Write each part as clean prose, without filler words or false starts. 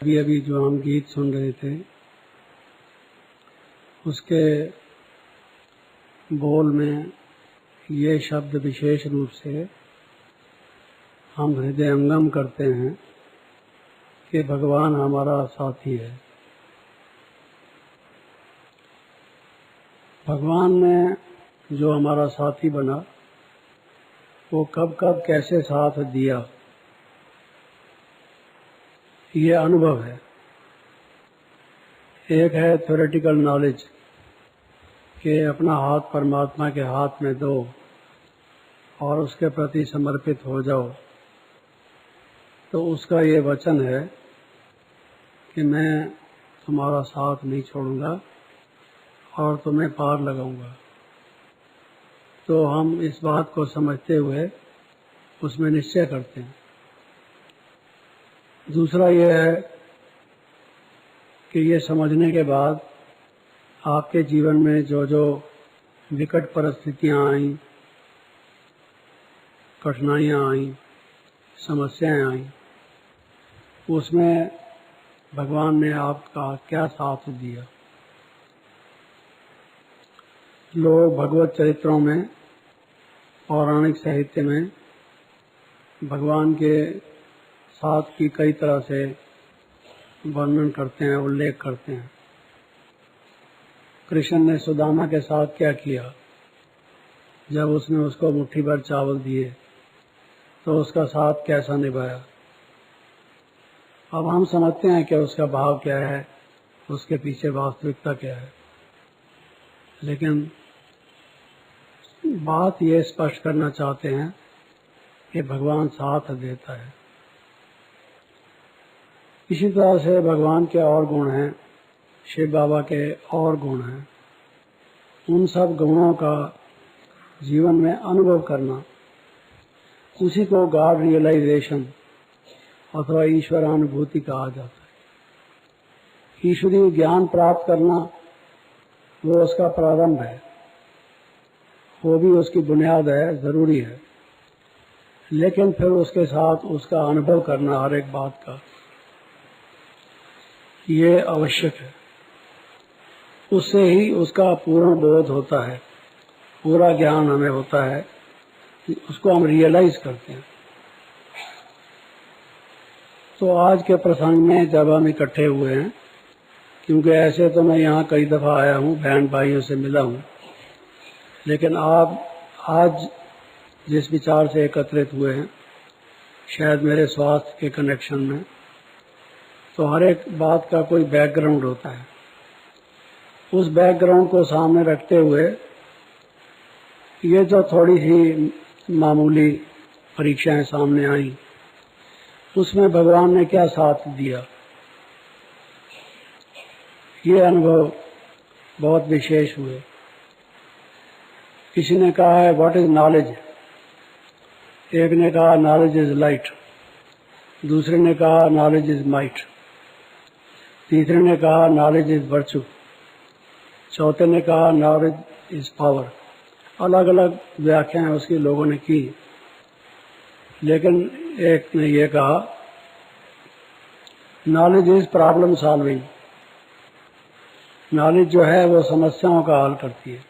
अभी अभी जो हम गीत सुन रहे थे उसके बोल में ये शब्द विशेष रूप से हम हृदयंगम करते हैं कि भगवान हमारा साथी है। भगवान ने जो हमारा साथी बना वो कब कब कैसे साथ दिया, ये अनुभव है। एक है थ्योरेटिकल नॉलेज कि अपना हाथ परमात्मा के हाथ में दो और उसके प्रति समर्पित हो जाओ, तो उसका ये वचन है कि मैं तुम्हारा साथ नहीं छोड़ूंगा और तुम्हें पार लगाऊंगा। तो हम इस बात को समझते हुए उसमें निश्चय करते हैं। दूसरा ये है कि ये समझने के बाद आपके जीवन में जो जो विकट परिस्थितियां आई, कठिनाइयां आई, समस्याएं आई, उसमें भगवान ने आपका क्या साथ दिया। लोग भगवत चरित्रों में, पौराणिक साहित्य में भगवान के साथ की कई तरह से वर्णन करते हैं, उल्लेख करते हैं। कृष्ण ने सुदामा के साथ क्या किया, जब उसने उसको मुट्ठी भर चावल दिए तो उसका साथ कैसा निभाया। अब हम समझते हैं कि उसका भाव क्या है, उसके पीछे वास्तविकता क्या है, लेकिन बात ये स्पष्ट करना चाहते हैं कि भगवान साथ देता है। इसी तरह से भगवान के और गुण हैं, शिव बाबा के और गुण हैं। उन सब गुणों का जीवन में अनुभव करना, उसी को गॉड रियलाइजेशन अथवा ईश्वरानुभूति कहा जाता है। ईश्वरीय ज्ञान प्राप्त करना वो उसका प्रारंभ है, वो भी उसकी बुनियाद है, जरूरी है, लेकिन फिर उसके साथ उसका अनुभव करना हर एक बात का, ये आवश्यक है। उससे ही उसका पूर्ण बोध होता है, पूरा ज्ञान हमें होता है, उसको हम रियलाइज करते हैं। तो आज के प्रसंग में जब हम इकट्ठे हुए हैं, क्योंकि ऐसे तो मैं यहाँ कई दफ़ा आया हूँ, बहन भाइयों से मिला हूँ, लेकिन आप आज जिस विचार से एकत्रित हुए हैं, शायद मेरे स्वास्थ्य के कनेक्शन में, तो हर एक बात का कोई बैकग्राउंड होता है। उस बैकग्राउंड को सामने रखते हुए ये जो थोड़ी सी मामूली परीक्षाएं सामने आई, उसमें भगवान ने क्या साथ दिया, ये अनुभव बहुत विशेष हुए। किसी ने कहा है व्हाट इज नॉलेज, एक ने कहा नॉलेज इज लाइट, दूसरे ने कहा नॉलेज इज माइट, तीसरे ने कहा नॉलेज इज वर्चू, चौथे ने कहा नॉलेज इज पावर। अलग अलग व्याख्याएं उसकी लोगों ने की, लेकिन एक ने यह कहा knowledge is problem solving. Knowledge जो है वो समस्याओं का हल करती है।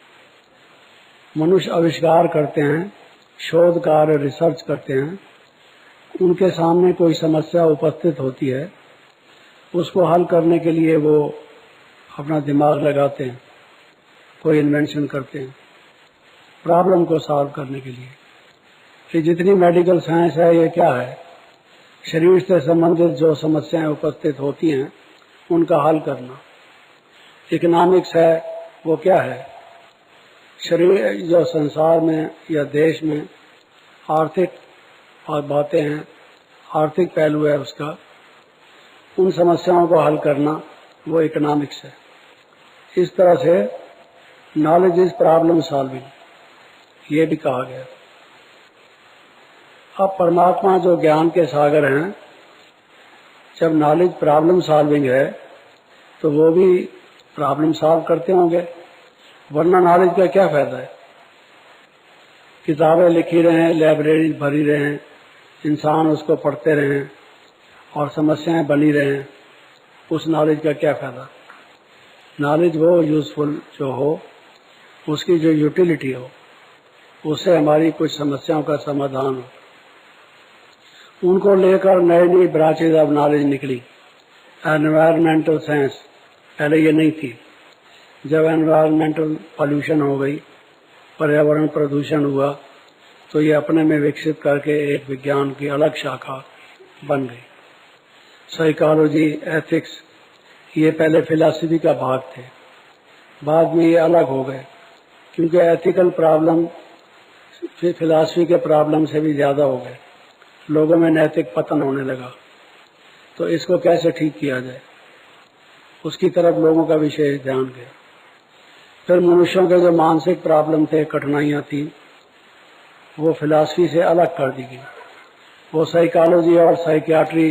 मनुष्य आविष्कार करते हैं, शोध कार्य, रिसर्च करते हैं, उनके सामने कोई समस्या उपस्थित होती है, उसको हल करने के लिए वो अपना दिमाग लगाते हैं, कोई इन्वेंशन करते हैं प्रॉब्लम को सॉल्व करने के लिए। ये जितनी मेडिकल साइंस है, ये क्या है, शरीर से संबंधित जो समस्याएं उपस्थित होती हैं उनका हल करना। इकोनॉमिक्स है, वो क्या है, शरीर जो संसार में या देश में आर्थिक और बातें हैं, आर्थिक पहलू है उसका, उन समस्याओं को हल करना, वो इकोनॉमिक्स है। इस तरह से नॉलेज इज प्रॉब्लम सॉल्विंग, ये भी कहा गया। अब परमात्मा जो ज्ञान के सागर हैं, जब नॉलेज प्रॉब्लम सॉल्विंग है तो वो भी प्रॉब्लम सॉल्व करते होंगे, वरना नॉलेज का क्या फायदा है। किताबें लिखी रहें, लाइब्रेरी भरी रहें, इंसान उसको पढ़ते रहें और समस्याएं बनी रहें, उस नॉलेज का क्या फायदा। नॉलेज वो यूजफुल जो हो, उसकी जो यूटिलिटी हो, उससे हमारी कुछ समस्याओं का समाधान हो। उनको लेकर नई नई ब्रांचेज ऑफ नॉलेज निकली। एनवायरमेंटल साइंस पहले ये नहीं थी। जब एनवायरमेंटल पॉल्यूशन हो गई, पर्यावरण प्रदूषण हुआ, तो ये अपने में विकसित करके एक विज्ञान की अलग शाखा बन गई। साइकोलॉजी, एथिक्स, ये पहले फिलॉसफी का भाग थे, बाद में ये अलग हो गए, क्योंकि एथिकल प्रॉब्लम फिलॉसफी के प्रॉब्लम से भी ज्यादा हो गए। लोगों में नैतिक पतन होने लगा। तो इसको कैसे ठीक किया जाए, उसकी तरफ लोगों का विशेष ध्यान गया। फिर मनुष्यों के जो मानसिक प्रॉब्लम थे, कठिनाइयां थी, वो फिलॉसफी से अलग कर दी गई। वो साइकोलॉजी और साइकियाट्री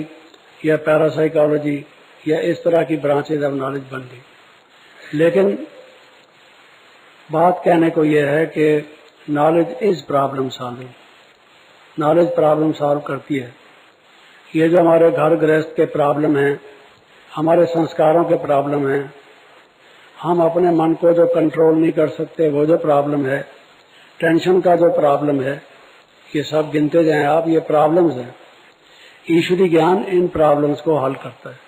या पैरासाइकोलॉजी या इस तरह की ब्रांचेज ऑफ नॉलेज बन गई। लेकिन बात कहने को यह है कि knowledge is problem solving. Knowledge problem solve करती है। ये जो हमारे घर गृहस्थ के प्रॉब्लम हैं, हमारे संस्कारों के प्रॉब्लम हैं, हम अपने मन को जो कंट्रोल नहीं कर सकते, वो जो प्रॉब्लम है, टेंशन का जो प्रॉब्लम है, ये सब गिनते जाएं आप, ये प्रॉब्लम्स हैं। ईश्वरी ज्ञान इन प्रॉब्लम्स को हल करता है।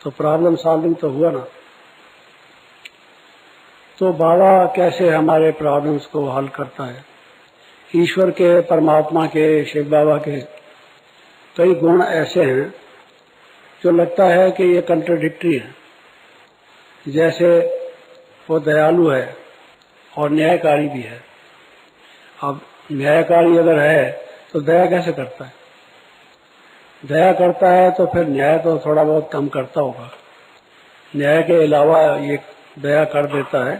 तो प्रॉब्लम सॉल्विंग तो हुआ ना। तो बाबा कैसे हमारे प्रॉब्लम्स को हल करता है। ईश्वर के, परमात्मा के, शिव बाबा के कई गुण ऐसे हैं जो लगता है कि ये कंट्राडिक्टरी है। जैसे वो दयालु है और न्यायकारी भी है। अब न्यायकारी अगर है तो दया कैसे करता है? दया करता है तो फिर न्याय तो थोड़ा बहुत कम करता होगा। न्याय के अलावा ये दया कर देता है,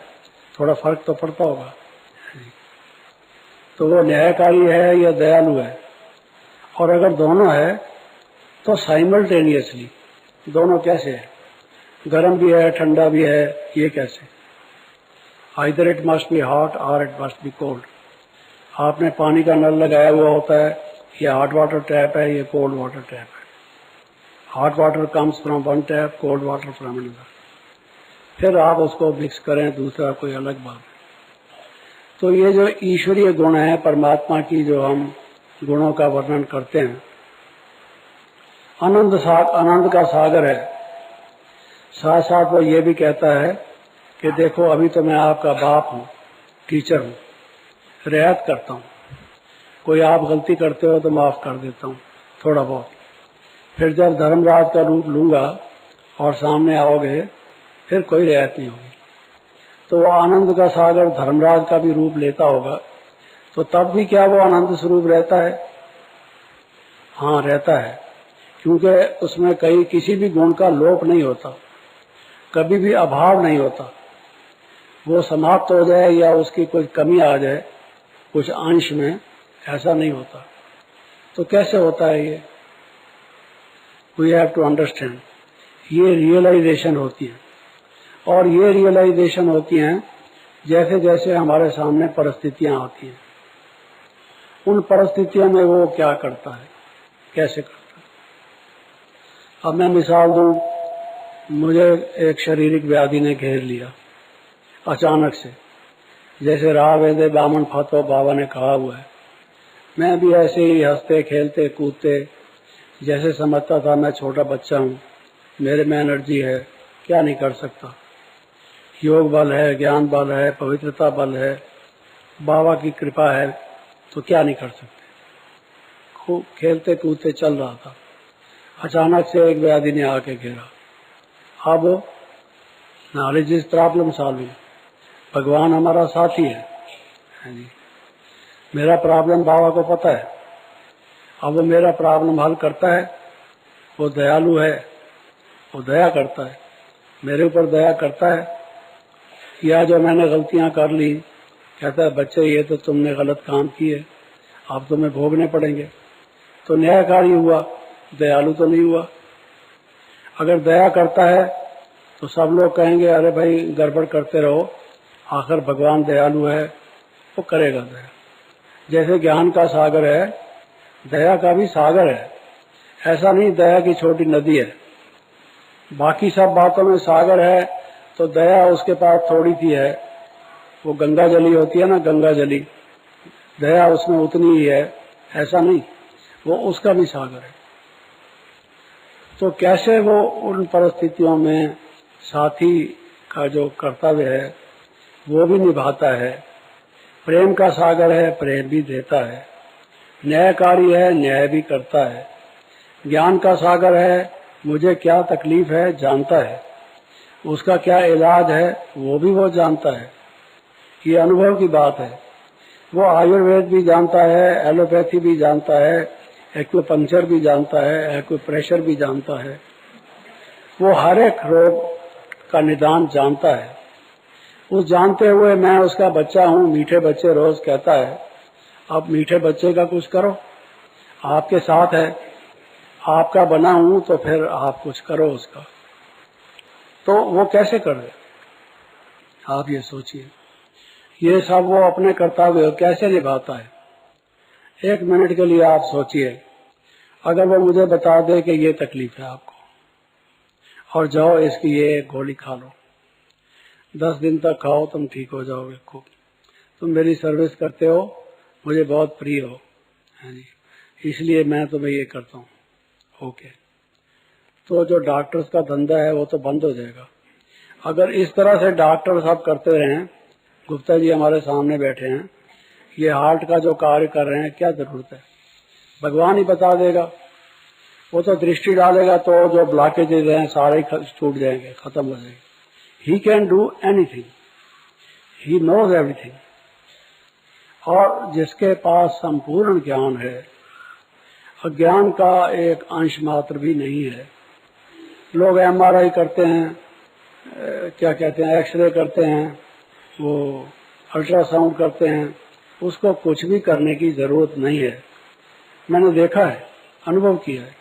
थोड़ा फर्क तो पड़ता होगा। तो वो न्यायकारी है या दयालु है? और अगर दोनों है तो साइमल्टेनियसली दोनों कैसे है? गर्म भी है, ठंडा भी है, ये कैसे? Either it must be hot और इट मस्ट बी कोल्ड। आपने पानी का नल लगाया हुआ होता है, ये हॉट वाटर टैप है, ये कोल्ड वाटर टैप है। Hot water comes from one tap, cold water from another. फिर आप उसको मिक्स करें, दूसरा कोई अलग बात है। तो ये जो ईश्वरीय गुण है परमात्मा की, जो हम गुणों का वर्णन करते हैं, आनंद का सागर है। साथ साथ वो ये भी कहता है कि देखो अभी तो मैं आपका बाप हूँ, टीचर हूँ, रियायत करता हूँ। कोई आप गलती करते हो तो माफ कर देता हूँ थोड़ा बहुत। फिर जब धर्मराज का रूप लूंगा और सामने आओगे, फिर कोई रियायत नहीं होगी। तो वो आनंद का सागर धर्मराज का भी रूप लेता होगा, तो तब भी क्या वो आनंद स्वरूप रहता है? हाँ, रहता है, क्योंकि उसमें कहीं किसी भी गुण का लोप नहीं होता, कभी भी अभाव नहीं होता। वो समाप्त हो जाए या उसकी कोई कमी आ जाए कुछ अंश में, ऐसा नहीं होता। तो कैसे होता है ये? We have to understand. ये रियलाइजेशन होती है, और ये रियलाइजेशन होती हैं जैसे जैसे हमारे सामने परिस्थितियां आती हैं। उन परिस्थितियों में वो क्या करता है, कैसे करता है। अब मैं मिसाल दूं, मुझे एक शारीरिक व्याधि ने घेर लिया अचानक से, जैसे राह वेदे बामन फातो बाबा ने कहा हुआ है। मैं भी ऐसे ही हंसते खेलते कूदते, जैसे समझता था मैं छोटा बच्चा हूँ, मेरे में एनर्जी है, क्या नहीं कर सकता। योग बल है, ज्ञान बल है, पवित्रता बल है, बाबा की कृपा है, तो क्या नहीं कर सकते। खूब खेलते कूदते चल रहा था, अचानक से एक व्याधि ने आके घेरा। अब नॉलेज इज प्रॉब्लम सॉल्विंग। भगवान हमारा साथी है जी। मेरा प्रॉब्लम बाबा को पता है, अब वो मेरा प्रॉब्लम हल करता है। वो दयालु है, वो दया करता है, मेरे ऊपर दया करता है। या जो मैंने गलतियां कर ली, कहता है बच्चे ये तो तुमने गलत काम किए, अब तुम्हें भोगने पड़ेंगे। तो न्यायकारी हुआ, दयालु तो नहीं हुआ। अगर दया करता है तो सब लोग कहेंगे अरे भाई गड़बड़ करते रहो, आखिर भगवान दयालु है, वो करेगा दया। जैसे ज्ञान का सागर है, दया का भी सागर है। ऐसा नहीं दया की छोटी नदी है, बाकी सब बातों में सागर है, तो दया उसके पास थोड़ी सी है। वो गंगा जली होती है ना, गंगा जली, दया उसमें उतनी ही है, ऐसा नहीं, वो उसका भी सागर है। तो कैसे वो उन परिस्थितियों में साथी का जो कर्तव्य है वो भी निभाता है। प्रेम का सागर है, प्रेम भी देता है। न्यायकारी है, न्याय भी करता है। ज्ञान का सागर है, मुझे क्या तकलीफ है जानता है, उसका क्या इलाज है वो भी वो जानता है। ये अनुभव की बात है। वो आयुर्वेद भी जानता है, एलोपैथी भी जानता है, एक्यूपंक्चर भी जानता है, एक्यूप्रेशर भी जानता है। वो हर एक रोग का निदान जानता है। उस जानते हुए मैं उसका बच्चा हूँ, मीठे बच्चे रोज कहता है। अब मीठे बच्चे का कुछ करो, आपके साथ है, आपका बना हूं तो फिर आप कुछ करो उसका। तो वो कैसे कर दे, आप ये सोचिए। ये सब वो अपने कर्तव्य कैसे निभाता है। एक मिनट के लिए आप सोचिए, अगर वो मुझे बता दे कि ये तकलीफ है आपको और जाओ इसकी ये गोली खा लो, 10 दिन तक खाओ, तुम ठीक हो जाओगे खूब, तुम मेरी सर्विस करते हो, मुझे बहुत प्रिय हो, है जी, इसलिए मैं तुम्हें ये करता हूँ, ओके। तो जो डॉक्टर्स का धंधा है वो तो बंद हो जाएगा। अगर इस तरह से डॉक्टर सब करते रहें, गुप्ता जी हमारे सामने बैठे हैं, ये हार्ट का जो कार्य कर रहे हैं, क्या जरूरत है, भगवान ही बता देगा। वो तो दृष्टि डालेगा तो जो ब्लॉकेजेज हैं सारे टूट जाएंगे, खत्म हो जाएंगे। He can do anything, he knows everything. और जिसके पास संपूर्ण ज्ञान है, अज्ञान का एक अंश मात्र भी नहीं है। लोग एमआरआई करते हैं, क्या कहते हैं, एक्सरे करते हैं, वो अल्ट्रासाउंड करते हैं, उसको कुछ भी करने की जरूरत नहीं है। मैंने देखा है, अनुभव किया है।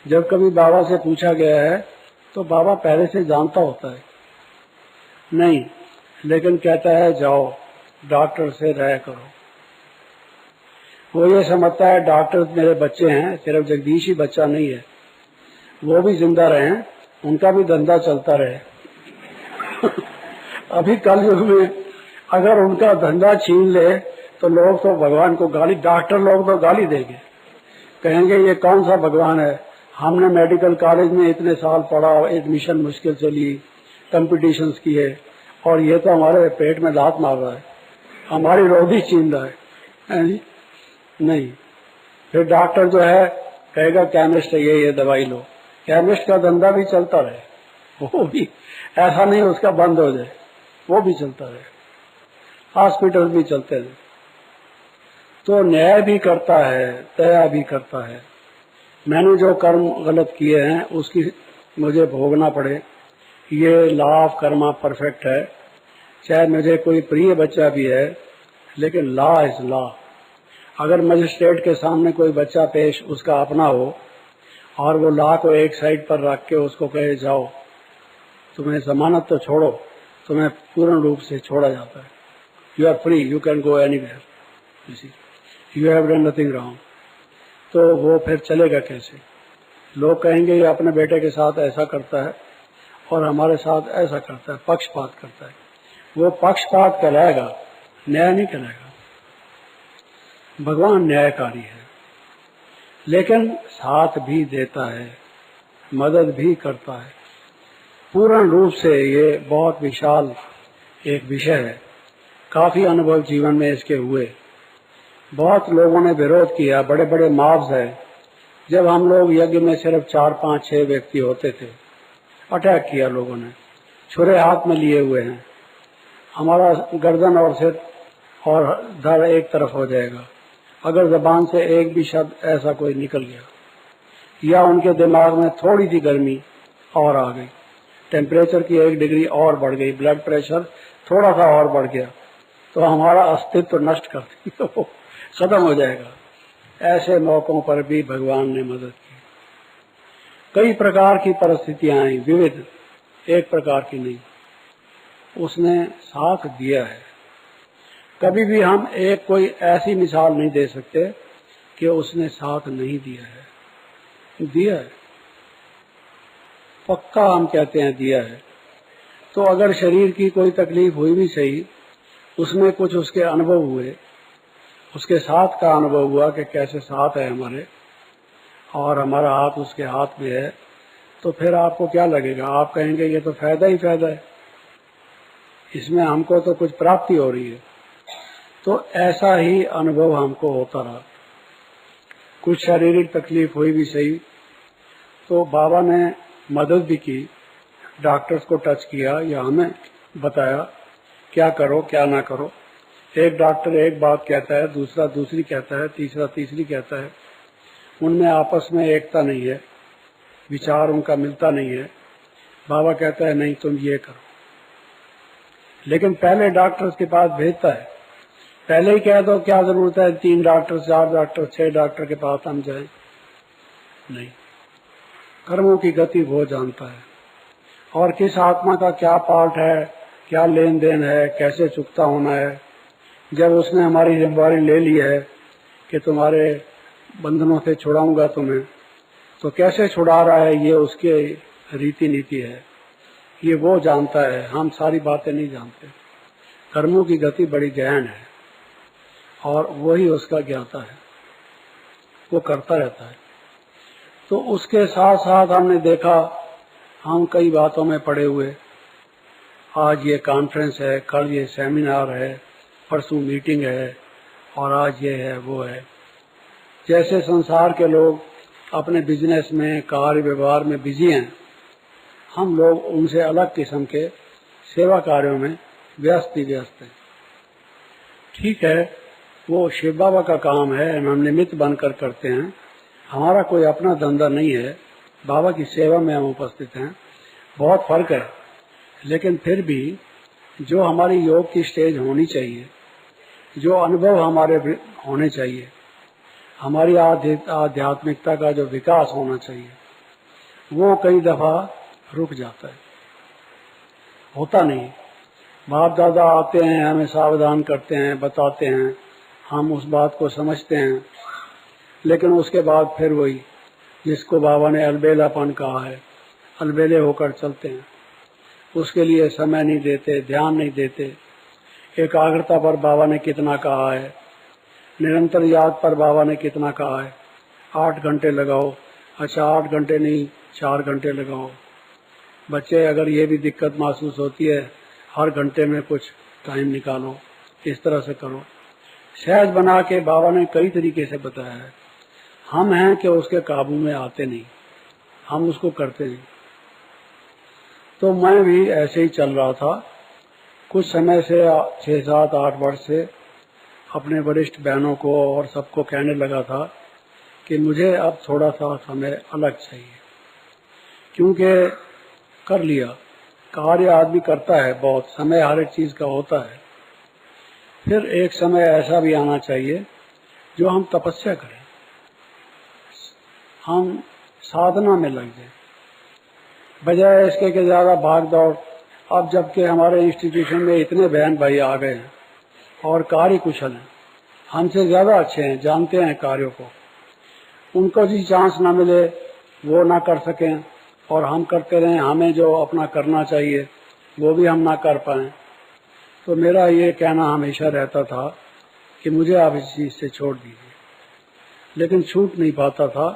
जब कभी बाबा से पूछा गया है तो बाबा पहले से जानता होता है नहीं, लेकिन कहता है जाओ डॉक्टर से राय करो। वो ये समझता है डॉक्टर मेरे बच्चे हैं, सिर्फ जगदीश ही बच्चा नहीं है, वो भी जिंदा रहे, उनका भी धंधा चलता रहे। अभी कल युग में अगर उनका धंधा छीन ले तो लोग तो भगवान को गाली, डॉक्टर लोग तो गाली देंगे, कहेंगे ये कौन सा भगवान है, हमने मेडिकल कॉलेज में इतने साल पढ़ा, एडमिशन मुश्किल से ली, कंपटीशंस किए, और ये तो हमारे पेट में लात मार रहा है, हमारी रोटी छीन रहा है। नहीं, फिर डॉक्टर जो है कहेगा केमिस्ट है, ये दवाई लो। केमिस्ट का धंधा भी चलता रहे, वो भी ऐसा नहीं उसका बंद हो जाए, वो भी चलता रहे, हॉस्पिटल भी चलते रहे। तो न्याय भी करता है, दया भी करता है। मैंने जो कर्म गलत किए हैं उसकी मुझे भोगना पड़े, ये लॉ ऑफ कर्मा परफेक्ट है। चाहे मुझे कोई प्रिय बच्चा भी है, लेकिन लॉ इज लॉ। अगर मजिस्ट्रेट के सामने कोई बच्चा पेश उसका अपना हो और वो लॉ को एक साइड पर रख के उसको कहे जाओ तुम्हें जमानत तो छोड़ो, तुम्हें पूर्ण रूप से छोड़ा जाता है, you are free, you can go anywhere, you have done nothing wrong, तो वो फिर चलेगा कैसे। लोग कहेंगे ये अपने बेटे के साथ ऐसा करता है और हमारे साथ ऐसा करता है, पक्षपात करता है। वो पक्षपात कहलाएगा, न्याय नहीं कहलाएगा। भगवान न्यायकारी है, लेकिन साथ भी देता है, मदद भी करता है पूर्ण रूप से। ये बहुत विशाल एक विषय है, काफी अनुभव जीवन में इसके हुए। बहुत लोगों ने विरोध किया, बड़े बड़े मॉब्स है। जब हम लोग यज्ञ में सिर्फ 4, 5, 6 व्यक्ति होते थे, अटैक किया लोगों ने, छुरे हाथ में लिए हुए हैं, हमारा गर्दन और सिर और धड़ एक तरफ हो जाएगा अगर जबान से एक भी शब्द ऐसा कोई निकल गया, या उनके दिमाग में थोड़ी सी गर्मी और आ गई, टेम्परेचर की 1 डिग्री और बढ़ गई, ब्लड प्रेशर थोड़ा सा और बढ़ गया, तो हमारा अस्तित्व नष्ट कर दी, तो खत्म हो जाएगा। ऐसे मौकों पर भी भगवान ने मदद की। कई प्रकार की परिस्थितियां आई, विविध, एक प्रकार की नहीं, उसने साथ दिया है। कभी भी हम एक कोई ऐसी मिसाल नहीं दे सकते कि उसने साथ नहीं दिया है, दिया है। पक्का हम कहते हैं दिया है। तो अगर शरीर की कोई तकलीफ हुई भी सही, उसमें कुछ उसके अनुभव हुए, उसके साथ का अनुभव हुआ कि कैसे साथ है हमारे और हमारा हाथ उसके हाथ में है, तो फिर आपको क्या लगेगा? आप कहेंगे ये तो फायदा ही फायदा है, इसमें हमको तो कुछ प्राप्ति हो रही है। तो ऐसा ही अनुभव हमको होता रहा। कुछ शारीरिक तकलीफ हुई भी सही, तो बाबा ने मदद भी की, डॉक्टर्स को टच किया या हमें बताया क्या करो क्या ना करो। एक डॉक्टर एक बात कहता है, दूसरा दूसरी कहता है, तीसरा तीसरी कहता है। उनमें आपस में एकता नहीं है, विचार उनका मिलता नहीं है। बाबा कहता है नहीं तुम ये करो, लेकिन पहले डॉक्टर्स के पास भेजता है। पहले ही कह दो क्या जरूरत है 3 डॉक्टर 4 डॉक्टर 6 डॉक्टर के पास हम जाएं? नहीं, कर्मों की गति वो जानता है और किस आत्मा का क्या पार्ट है, क्या लेन देन है, कैसे चुकता होना है। जब उसने हमारी जिम्मेवारी ले ली है कि तुम्हारे बंधनों से छुड़ाऊंगा तुम्हें, तो कैसे छुड़ा रहा है ये उसकी रीति नीति है, ये वो जानता है। हम सारी बातें नहीं जानते। कर्मों की गति बड़ी गहन है और वही उसका ज्ञाता है, वो करता रहता है। तो उसके साथ साथ हमने देखा, हम कई बातों में पड़े हुए, आज ये कॉन्फ्रेंस है, कल ये सेमिनार है, परसों मीटिंग है और आज ये है वो है। जैसे संसार के लोग अपने बिजनेस में कार्य व्यवहार में बिजी हैं, हम लोग उनसे अलग किस्म के सेवा कार्यों में व्यस्त ही व्यस्त हैं। ठीक है, वो शिव बाबा का काम है, हम निमित्त बनकर करते हैं, हमारा कोई अपना धंधा नहीं है। बाबा की सेवा में हम उपस्थित हैं, बहुत फर्क है। लेकिन फिर भी जो हमारी योग की स्टेज होनी चाहिए, जो अनुभव हमारे होने चाहिए, हमारी आध्यात्मिकता का जो विकास होना चाहिए, वो कई दफा रुक जाता है, होता नहीं। बाप दादा आते हैं, हमें सावधान करते हैं, बताते हैं, हम उस बात को समझते हैं, लेकिन उसके बाद फिर वही जिसको बाबा ने अलबेलापन कहा है, अलबेले होकर चलते हैं। उसके लिए समय नहीं देते, ध्यान नहीं देते। एकाग्रता पर बाबा ने कितना कहा है, निरंतर याद पर बाबा ने कितना कहा है, 8 घंटे लगाओ। अच्छा 8 घंटे नहीं, 4 घंटे लगाओ। बच्चे अगर ये भी दिक्कत महसूस होती है, हर घंटे में कुछ टाइम निकालो, इस तरह से करो। सहज बना के बाबा ने कई तरीके से बताया है। हम हैं कि उसके काबू में आते नहीं, हम उसको करते नहीं। तो मैं भी ऐसे ही चल रहा था कुछ समय से, 6, 7, 8 वर्ष से अपने वरिष्ठ बहनों को और सबको कहने लगा था कि मुझे अब थोड़ा सा समय अलग चाहिए, क्योंकि कर लिया कार्य आदमी करता है, बहुत समय हर एक चीज का होता है। फिर एक समय ऐसा भी आना चाहिए जो हम तपस्या करें, हम साधना में लग जाए, बजाय इसके कि ज्यादा भाग दौड़। अब जबकि हमारे इंस्टीट्यूशन में इतने बहन भाई आ गए हैं और कार्य कुशल हैं, हमसे ज्यादा अच्छे हैं, जानते हैं कार्यों को, उनको जी चांस ना मिले, वो ना कर सकें और हम करते रहें, हमें जो अपना करना चाहिए वो भी हम ना कर पाएं। तो मेरा ये कहना हमेशा रहता था कि मुझे आप इस चीज से छोड़ दीजिए, लेकिन छूट नहीं पाता था।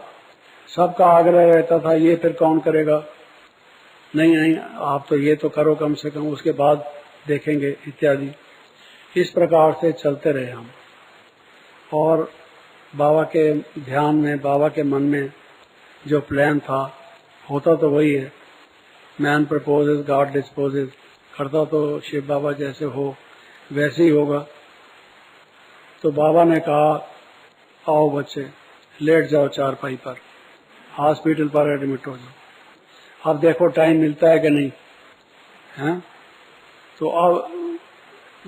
सबका आग्रह रहता था ये फिर कौन करेगा, नहीं नहीं आप तो ये तो करो कम से कम, उसके बाद देखेंगे इत्यादि। इस प्रकार से चलते रहे हम, और बाबा के ध्यान में, बाबा के मन में जो प्लान था होता तो वही है, मैन प्रपोजेस गॉड डिस्पोजेस। करता तो शिव बाबा जैसे हो वैसे ही होगा। तो बाबा ने कहा आओ बच्चे लेट जाओ चारपाई पर, हॉस्पिटल पर एडमिट हो जाओ। अब देखो टाइम मिलता है कि नहीं है। तो अब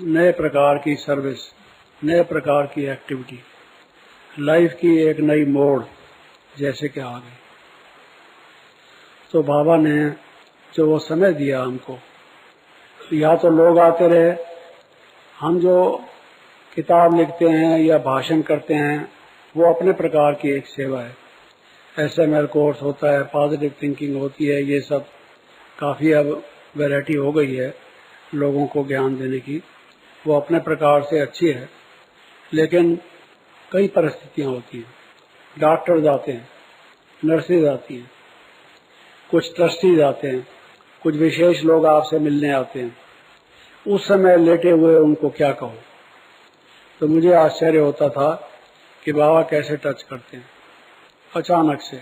नए प्रकार की सर्विस, नए प्रकार की एक्टिविटी, लाइफ की एक नई मोड़ जैसे कि आ गई। तो बाबा ने जो वो समय दिया हमको, या तो लोग आते रहे, हम जो किताब लिखते हैं या भाषण करते हैं वो अपने प्रकार की एक सेवा है। SML कोर्स होता है, पॉजिटिव थिंकिंग होती है, ये सब काफ़ी अब वैरायटी हो गई है लोगों को ज्ञान देने की। वो अपने प्रकार से अच्छी है, लेकिन कई परिस्थितियां होती हैं। डॉक्टर्स आते हैं, नर्सेज आती हैं, कुछ ट्रस्टीज आते हैं, कुछ विशेष लोग आपसे मिलने आते हैं। उस समय लेटे हुए उनको क्या कहो, तो मुझे आश्चर्य होता था कि बाबा कैसे टच करते हैं अचानक से,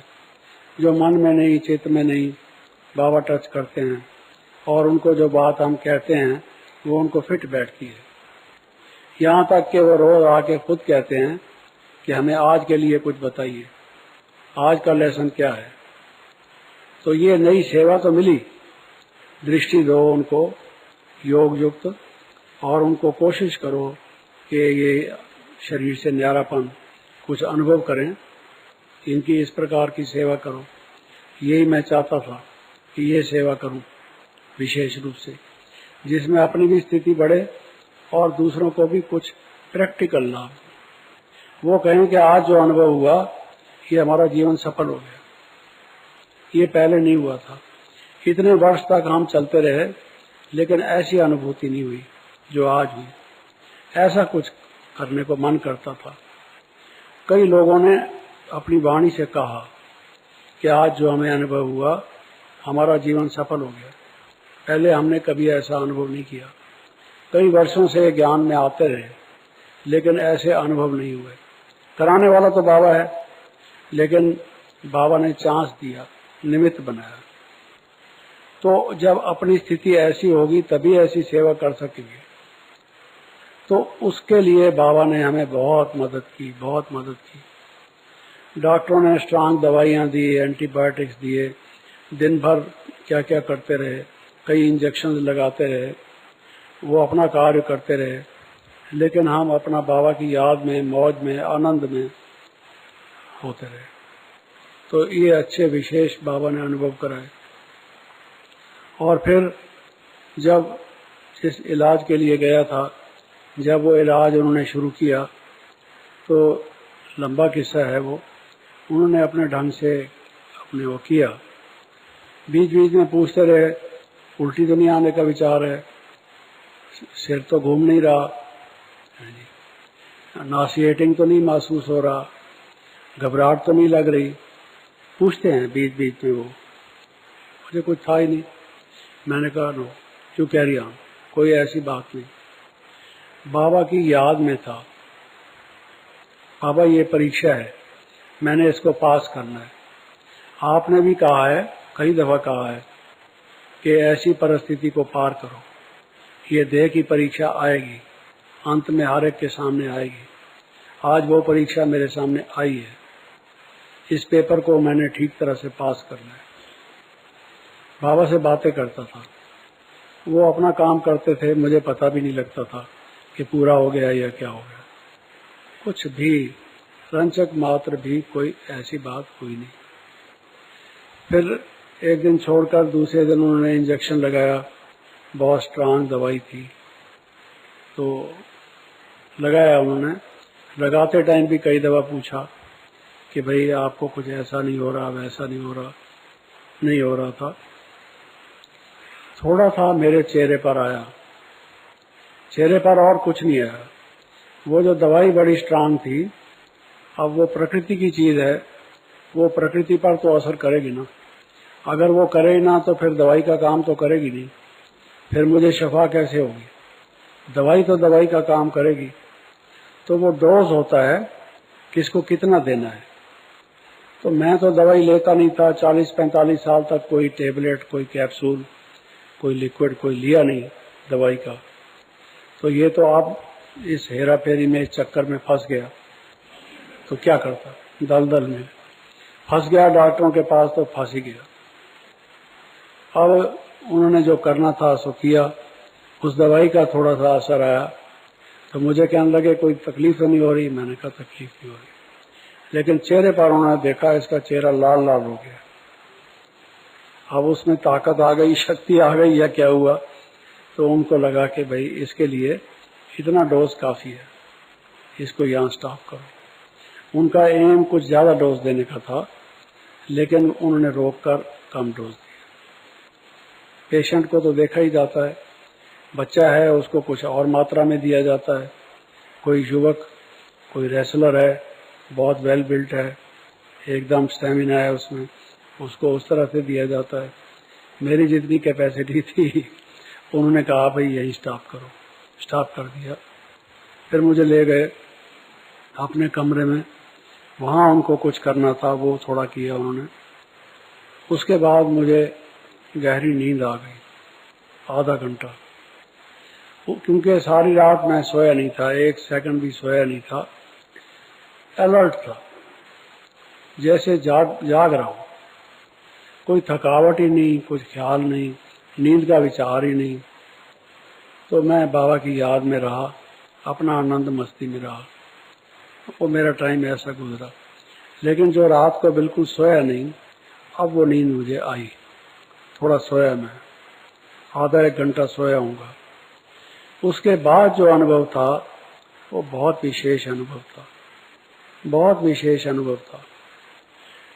जो मन में नहीं, चित्त में नहीं, बाबा टच करते हैं और उनको जो बात हम कहते हैं वो उनको फिट बैठती है। यहाँ तक कि वो रोज आके खुद कहते हैं कि हमें आज के लिए कुछ बताइए, आज का लेसन क्या है। तो ये नई सेवा तो मिली, दृष्टि दो उनको योग युक्त, और उनको कोशिश करो कि ये शरीर से न्यारापन कुछ अनुभव करें, इनकी इस प्रकार की सेवा करो। यही मैं चाहता था कि ये सेवा करूं विशेष रूप से, जिसमें अपनी भी स्थिति बढ़े और दूसरों को भी कुछ प्रैक्टिकल लाभ, वो कहें कि आज जो अनुभव हुआ ये हमारा जीवन सफल हो गया, ये पहले नहीं हुआ था। इतने वर्ष तक हम चलते रहे लेकिन ऐसी अनुभूति नहीं हुई जो आज हुई। ऐसा कुछ करने को मन करता था। कई लोगों ने अपनी वाणी से कहा कि आज जो हमें अनुभव हुआ हमारा जीवन सफल हो गया, पहले हमने कभी ऐसा अनुभव नहीं किया। कई वर्षों से ज्ञान में आते रहे लेकिन ऐसे अनुभव नहीं हुए। कराने वाला तो बाबा है, लेकिन बाबा ने चांस दिया, निमित्त बनाया। तो जब अपनी स्थिति ऐसी होगी तभी ऐसी सेवा कर सकेंगे। तो उसके लिए बाबा ने हमें बहुत मदद की, बहुत मदद की। डॉक्टरों ने स्ट्रांग दवाइयाँ दी, एंटीबायोटिक्स दिए, दिन भर क्या क्या करते रहे, कई इंजेक्शन लगाते रहे, वो अपना कार्य करते रहे, लेकिन हम अपना बाबा की याद में, मौज में, आनंद में होते रहे। तो ये अच्छे विशेष बाबा ने अनुभव कराए। और फिर जब जिस इलाज के लिए गया था, जब वो इलाज उन्होंने शुरू किया, तो लंबा किस्सा है वो, उन्होंने अपने ढंग से अपने वो किया। बीच बीच में पूछते रहे, उल्टी तो नहीं आने का विचार है, सिर तो घूम नहीं रहा, नासिएटिंग तो नहीं महसूस हो रहा, घबराहट तो नहीं लग रही, पूछते हैं बीच बीच में वो। मुझे कुछ था ही नहीं। मैंने कहा नो, क्यों कैरी ऑन, कोई ऐसी बात नहीं। बाबा की याद में था, बाबा ये परीक्षा है, मैंने इसको पास करना है। आपने भी कहा है, कई दफा कहा है कि ऐसी परिस्थिति को पार करो, ये देह की परीक्षा आएगी, अंत में हर एक के सामने आएगी। आज वो परीक्षा मेरे सामने आई है, इस पेपर को मैंने ठीक तरह से पास करना है। बाबा से बातें करता था, वो अपना काम करते थे, मुझे पता भी नहीं लगता था कि पूरा हो गया या क्या हो गया। कुछ भी रंचक मात्र भी कोई ऐसी बात हुई नहीं। फिर एक दिन छोड़कर दूसरे दिन उन्होंने इंजेक्शन लगाया, बहुत स्ट्रांग दवाई थी, तो लगाया उन्होंने। लगाते टाइम भी कई दफा पूछा कि भाई आपको कुछ ऐसा नहीं हो रहा, वैसा नहीं हो रहा, नहीं हो रहा था। थोड़ा था मेरे चेहरे पर आया, चेहरे पर और कुछ नहीं आया। वो जो दवाई बड़ी स्ट्रांग थी, अब वो प्रकृति की चीज है, वो प्रकृति पर तो असर करेगी ना। अगर वो करे ना तो फिर दवाई का काम तो करेगी नहीं, फिर मुझे शफा कैसे होगी। दवाई तो दवाई का काम करेगी। तो वो डोज होता है, किसको कितना देना है। तो मैं तो दवाई लेता नहीं था, 40-45 साल तक कोई टेबलेट, कोई कैप्सूल, कोई लिक्विड कोई लिया नहीं दवाई का। तो ये तो आप इस हेरा फेरी में, इस चक्कर में फंस गया तो क्या करता, दलदल में फंस गया, डॉक्टरों के पास तो फंस ही गया। अब उन्होंने जो करना था सो किया। उस दवाई का थोड़ा सा असर आया तो मुझे कहने लगे कोई तकलीफ तो नहीं हो रही। मैंने कहा तकलीफ नहीं हो रही, लेकिन चेहरे पर उन्होंने देखा इसका चेहरा लाल लाल हो गया। अब उसमें ताकत आ गई, शक्ति आ गई, या क्या हुआ। तो उनको लगा कि भाई इसके लिए इतना डोज काफी है, इसको यहाँ स्टॉप करो। उनका एम कुछ ज्यादा डोज देने का था, लेकिन उन्होंने रोककर कम डोज दिया। पेशेंट को तो देखा ही जाता है, बच्चा है उसको कुछ और मात्रा में दिया जाता है, कोई युवक, कोई रेसलर है, बहुत वेल बिल्ट है, एकदम स्टेमिना है उसमें, उसको उस तरह से दिया जाता है। मेरी जितनी कैपेसिटी थी उन्होंने कहा भाई यही स्टॉप करो, स्टॉप कर दिया। फिर मुझे ले गए अपने कमरे में, वहाँ उनको कुछ करना था वो थोड़ा किया उन्होंने। उसके बाद मुझे गहरी नींद आ गई, आधा घंटा, क्योंकि सारी रात मैं सोया नहीं था, एक सेकंड भी सोया नहीं था, अलर्ट था, जैसे जाग रहा हूँ, कोई थकावट ही नहीं, कुछ ख्याल नहीं, नींद का विचार ही नहीं। तो मैं बाबा की याद में रहा, अपना आनंद मस्ती में रहा, वो मेरा टाइम ऐसा गुजरा। लेकिन जो रात को बिल्कुल सोया नहीं, अब वो नींद मुझे आई, थोड़ा सोया मैं, आधा एक घंटा सोया हूँगा। उसके बाद जो अनुभव था वो बहुत विशेष अनुभव था, बहुत विशेष अनुभव था।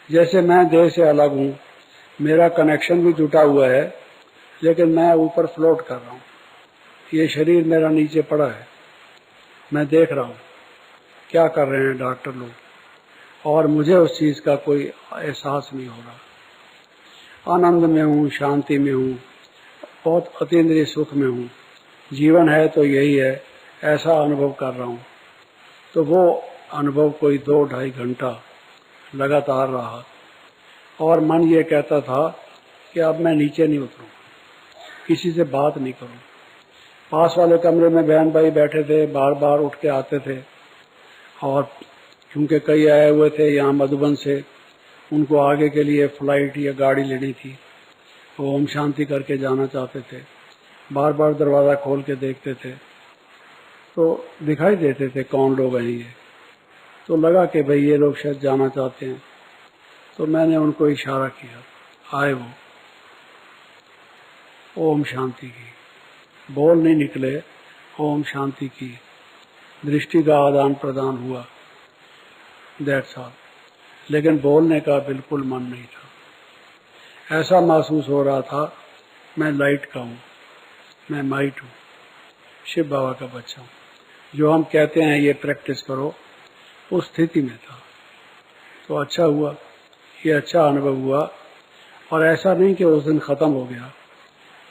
जैसे मैं देह से अलग हूँ, मेरा कनेक्शन भी जुटा हुआ है, लेकिन मैं ऊपर फ्लोट कर रहा हूँ, ये शरीर मेरा नीचे पड़ा है, मैं देख रहा हूँ क्या कर रहे हैं डॉक्टर लोग, और मुझे उस चीज का कोई एहसास नहीं हो रहा। आनंद में हूँ, शांति में हूँ, बहुत अतीन्द्रिय सुख में हूँ, जीवन है तो यही है, ऐसा अनुभव कर रहा हूँ। तो वो अनुभव कोई 2-2.5 घंटा लगातार रहा, और मन ये कहता था कि अब मैं नीचे नहीं उतरूँ, किसी से बात नहीं करूँ। पास वाले कमरे में बहन भाई बैठे थे, बार बार उठ के आते थे, और क्योंकि कई आए हुए थे यहाँ मधुबन से, उनको आगे के लिए फ्लाइट या गाड़ी लेनी थी, वो ओम शांति करके जाना चाहते थे, बार बार दरवाज़ा खोल के देखते थे, तो दिखाई देते थे कौन लोग हैं ये। तो लगा कि भाई ये लोग शायद जाना चाहते हैं, तो मैंने उनको इशारा किया, आए वो। ओम शांति की, बोल नहीं निकले, ओम शांति की, दृष्टि का आदान प्रदान हुआ, दैट्स ऑल। लेकिन बोलने का बिल्कुल मन नहीं था। ऐसा महसूस हो रहा था मैं लाइट का हूँ, मैं माइट हूँ, शिव बाबा का बच्चा हूँ। जो हम कहते हैं ये प्रैक्टिस करो, उस स्थिति में था। तो अच्छा हुआ, ये अच्छा अनुभव हुआ। और ऐसा नहीं कि उस दिन ख़त्म हो गया,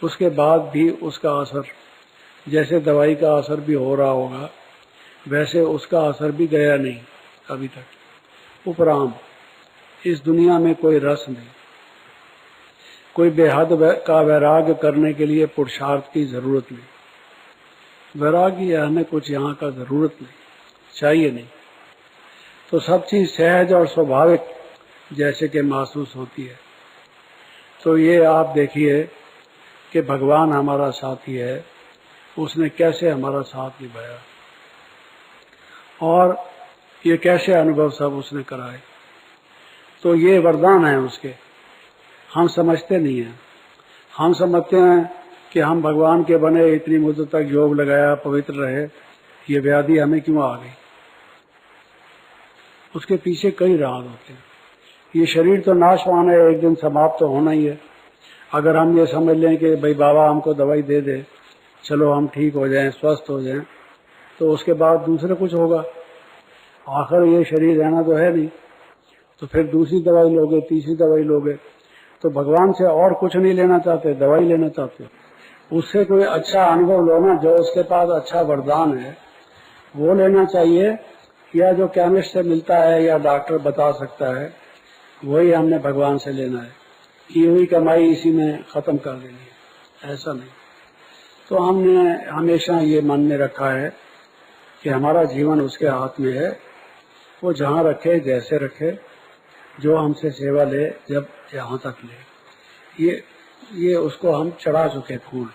उसके बाद भी उसका असर, जैसे दवाई का असर भी हो रहा होगा, वैसे उसका असर भी गया नहीं अभी तक। उपराम इस दुनिया में कोई रस नहीं, कोई बेहद का वैराग्य करने के लिए पुरुषार्थ की जरूरत नहीं। वैराग्य हमें कुछ यहाँ का जरूरत नहीं, चाहिए नहीं। तो सब चीज सहज और स्वाभाविक जैसे कि महसूस होती है। तो ये आप देखिए कि भगवान हमारा साथी है, उसने कैसे हमारा साथ निभाया, और ये कैसे अनुभव सब उसने कराए। तो ये वरदान है उसके, हम समझते नहीं हैं। हम समझते हैं कि हम भगवान के बने, इतनी मुद्दत तक योग लगाया, पवित्र रहे, ये व्याधि हमें क्यों आ गई। उसके पीछे कई राज होते हैं। ये शरीर तो नाशवान है, एक दिन समाप्त तो होना ही है। अगर हम ये समझ लें कि भाई बाबा हमको दवाई दे दे, चलो हम ठीक हो जाएं, स्वस्थ हो जाएं, तो उसके बाद दूसरा कुछ होगा। आखिर ये शरीर रहना तो है नहीं, तो फिर दूसरी दवाई लोगे, तीसरी दवाई लोगे। तो भगवान से और कुछ नहीं लेना चाहते, दवाई लेना चाहते। उससे कोई अच्छा अनुभव लो ना, जो उसके पास अच्छा वरदान है वो लेना चाहिए, या जो केमिस्ट से मिलता है या डॉक्टर बता सकता है, वही हमने भगवान से लेना है। की हुई कमाई इसी में खत्म कर देनी है, ऐसा नहीं। तो हमने हमेशा ये मन में रखा है कि हमारा जीवन उसके हाथ में है, वो जहाँ रखे, जैसे रखे, जो हमसे सेवा ले, जब यहाँ तक ले, ये उसको हम चढ़ा चुके फूल,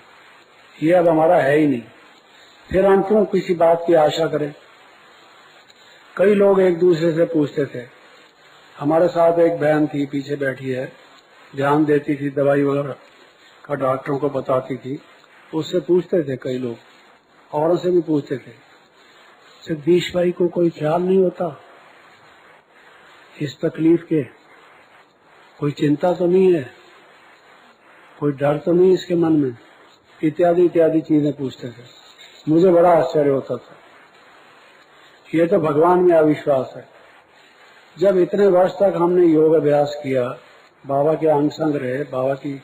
ये अब हमारा है ही नहीं। फिर हम क्यों किसी बात की आशा करें। कई लोग एक दूसरे से पूछते थे, हमारे साथ एक बहन थी, पीछे बैठी है, ध्यान देती थी, दवाई वगैरह का डॉक्टरों को बताती थी। उससे पूछते थे कई लोग, औरों से भी पूछते थे, जगदीश भाई को कोई ख्याल नहीं होता इस तकलीफ के। कोई चिंता तो नहीं है, कोई डर तो नहीं इसके मन में, इत्यादि इत्यादि चीजें पूछते थे। मुझे बड़ा आश्चर्य होता था। ये तो भगवान में अविश्वास है। जब इतने वर्ष तक हमने योग अभ्यास किया, बाबा के अंग संग रहे, बाबा की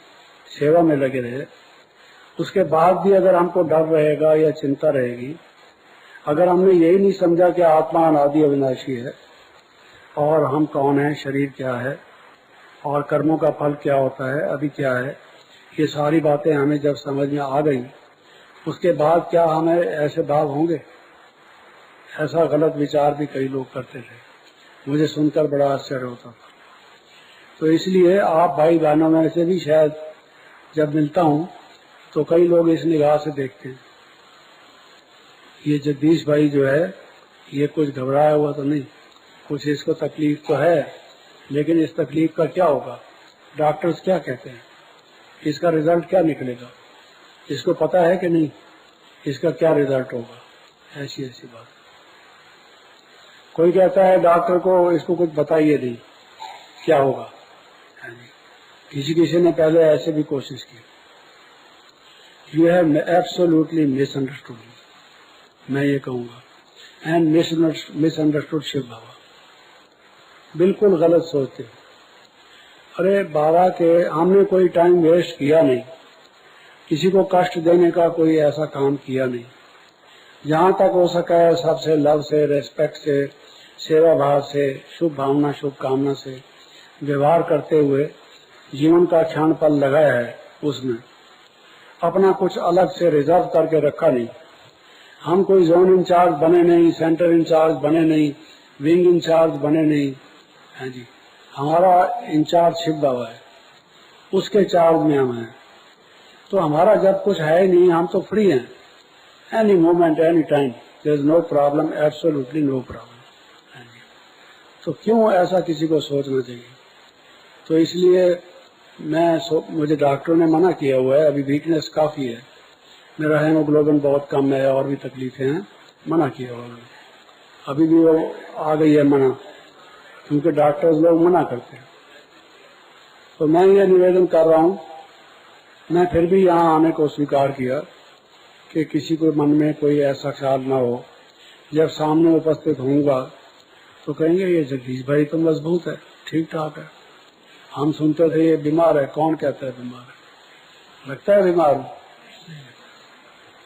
सेवा में लगे रहे, उसके बाद भी अगर हमको डर रहेगा या चिंता रहेगी, अगर हमने यही नहीं समझा कि आत्मा अनादि अविनाशी है और हम कौन है, शरीर क्या है और कर्मों का फल क्या होता है, अभी क्या है, ये सारी बातें हमें जब समझ में आ गई, उसके बाद क्या हमें ऐसे भाव होंगे? ऐसा गलत विचार भी कई लोग करते थे। मुझे सुनकर बड़ा आश्चर्य होता था। तो इसलिए आप भाई बहनों में से भी शायद जब मिलता हूँ तो कई लोग इस निगाह से देखते हैं, ये जगदीश भाई जो है ये कुछ घबराया हुआ तो नहीं, कुछ इसको तकलीफ तो है, लेकिन इस तकलीफ का क्या होगा, डॉक्टर्स क्या कहते हैं, इसका रिजल्ट क्या निकलेगा, इसको पता है कि नहीं, इसका क्या रिजल्ट होगा, ऐसी ऐसी बात। कोई कहता है डॉक्टर को इसको कुछ बताइए नहीं क्या होगा, किसी किसी ने पहले ऐसे भी कोशिश की। यू हैव एब्सोल्युटली मिसअंडरस्टूड, मैं ये कहूँगा, एंड मिसअंडरस्टूड शिव बाबा। बिल्कुल गलत सोचते। अरे बाबा के हमने कोई टाइम वेस्ट किया नहीं, किसी को कष्ट देने का कोई ऐसा काम किया नहीं। जहाँ तक हो सका है सबसे लव से, रेस्पेक्ट से, सेवा भाव से, शुभ भावना, शुभ कामना से व्यवहार करते हुए जीवन का क्षण पल लगाया है। उसमें अपना कुछ अलग से रिजर्व करके रखा नहीं। हम कोई जोन इंचार्ज बने नहीं, सेंटर इंचार्ज बने नहीं, विंग इंचार्ज बने नहीं, है जी। हमारा इंचार्ज शिव बाबा है, उसके चार्ज में हम हैं। तो हमारा जब कुछ है नहीं, हम तो फ्री हैं, any moment, any time, there is no problem, absolutely no problem. तो क्यों ऐसा किसी को सोचना चाहिए? तो इसलिए मुझे डॉक्टरों ने मना किया हुआ है, अभी वीकनेस काफी है, मेरा हेमोग्लोबिन बहुत कम है और भी तकलीफें हैं, मना किया हुआ है। अभी भी वो आ गई है मना, क्योंकि डॉक्टर्स लोग मना करते हैं। तो मैं ये निवेदन कर रहा हूँ, मैं फिर भी यहाँ आने को स्वीकार किया कि किसी को मन में कोई ऐसा ख्याल ना हो। जब सामने उपस्थित होऊंगा तो कहेंगे ये जगदीश भाई तो मजबूत है, ठीक ठाक है। हम सुनते थे ये बीमार है, कौन कहता है बीमार है, लगता है बीमार।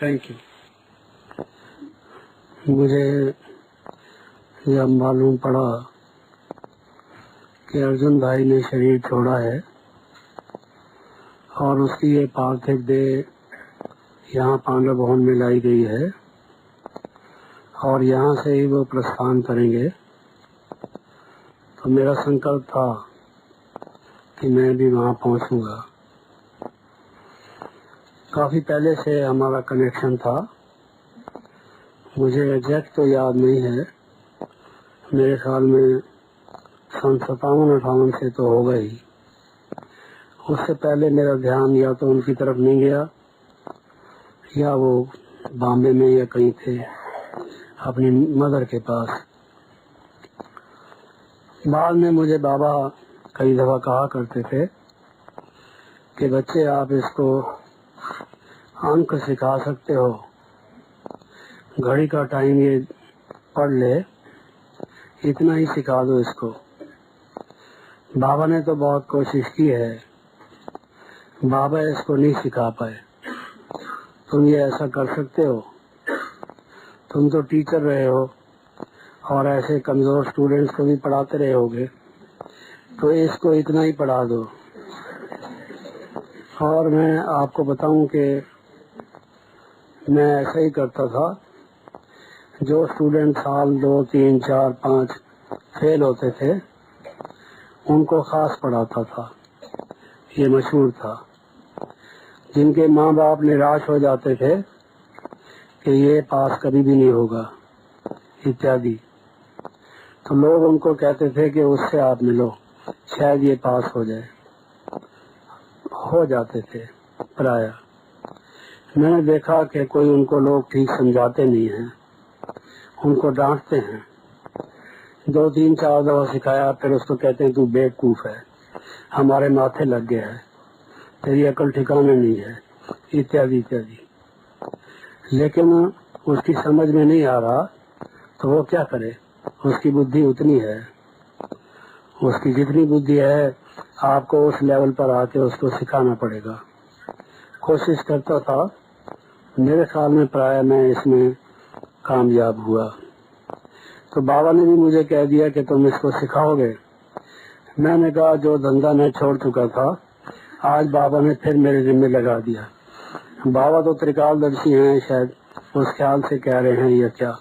Thank you. मुझे जब मालूम पड़ा कि अर्जुन भाई ने शरीर छोड़ा है और उसकी ये पार्थिव देह यहाँ पांडव भवन में लाई गई है और यहाँ से ही वो प्रस्थान करेंगे, तो मेरा संकल्प था कि मैं भी वहाँ पहुँचूंगा। काफी पहले से हमारा कनेक्शन था, मुझे एग्जैक्ट तो याद नहीं है, मेरे ख्याल में सन 57-58 से तो हो गई। उससे पहले मेरा ध्यान या तो उनकी तरफ नहीं गया या वो बॉम्बे में या कहीं थे अपनी मदर के पास। बाद में मुझे बाबा कई दफा कहा करते थे कि बच्चे आप इसको अंक सिखा सकते हो, घड़ी का टाइम ये पढ़ ले, इतना ही सिखा दो इसको। बाबा ने तो बहुत कोशिश की है, बाबा इसको नहीं सिखा पाए। तुम ये ऐसा कर सकते हो, तुम तो टीचर रहे हो और ऐसे कमजोर स्टूडेंट्स को भी पढ़ाते रहे होगे, तो इसको इतना ही पढ़ा दो। और मैं आपको बताऊं कि मैं ऐसा ही करता था। जो स्टूडेंट साल 2, 3, 4, 5 फेल होते थे उनको खास पढ़ाता था, ये मशहूर था। जिनके माँ बाप निराश हो जाते थे कि ये पास कभी भी नहीं होगा इत्यादि, तो लोग उनको कहते थे कि उससे आप मिलो, शायद ये पास हो जाए। हो जाते थे प्राय। मैंने देखा कि कोई उनको लोग ठीक समझाते नहीं हैं, उनको डांटते हैं। 2, 3, 4 दफा सिखाया, फिर उसको कहते हैं तू बेवकूफ है, हमारे माथे लग गया है, तेरी अकल ठिकाने नहीं है, इत्यादि इत्यादि। लेकिन उसकी समझ में नहीं आ रहा तो वो क्या करे, उसकी बुद्धि उतनी है, उसकी जितनी बुद्धि है आपको उस लेवल पर आके उसको सिखाना पड़ेगा। कोशिश करता था, मेरे ख्याल में प्राय मैं इसमें कामयाब हुआ। तो बाबा ने भी मुझे कह दिया कि तुम इसको सिखाओगे। मैंने कहा जो धंधा मैं छोड़ चुका था आज बाबा ने फिर मेरे जिम्मे लगा दिया। बाबा तो त्रिकालदर्शी हैं, शायद उस ख्याल से कह रहे हैं या क्या।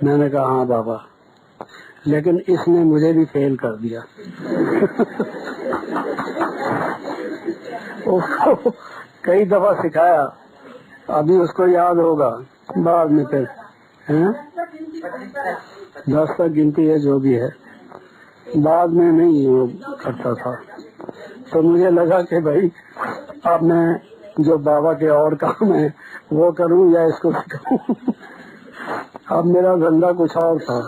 मैंने कहा हाँ बाबा, लेकिन इसने मुझे भी फेल कर दिया। उसको कई दफा सिखाया, अभी उसको याद होगा बाद में फिर हैं 10 तक गिनती है जो भी है, बाद में नहीं वो करता था। तो मुझे लगा कि भाई अब मैं जो बाबा के और काम है वो करूं या इसको सिखाऊं। अब मेरा धंधा कुछ और था,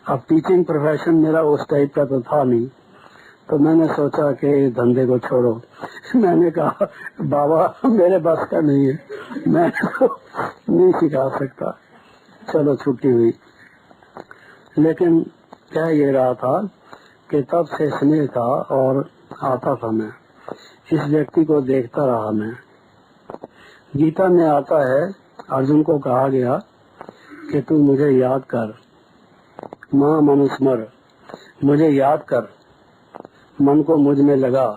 अब टीचिंग प्रोफेशन मेरा उस टाइप का तो था नहीं। तो मैंने सोचा कि धंधे को छोड़ो। मैंने कहा बाबा मेरे बस का नहीं है, मैं तो नहीं सिखा सकता, चलो छुट्टी हुई। लेकिन क्या ये रहा था कि तब से स्नेह था और आता था, मैं इस व्यक्ति को देखता रहा। मैं गीता में आता है, अर्जुन को कहा गया कि तू मुझे याद कर, मां मनुस्मर, मुझे याद कर, मन को मुझ में लगा।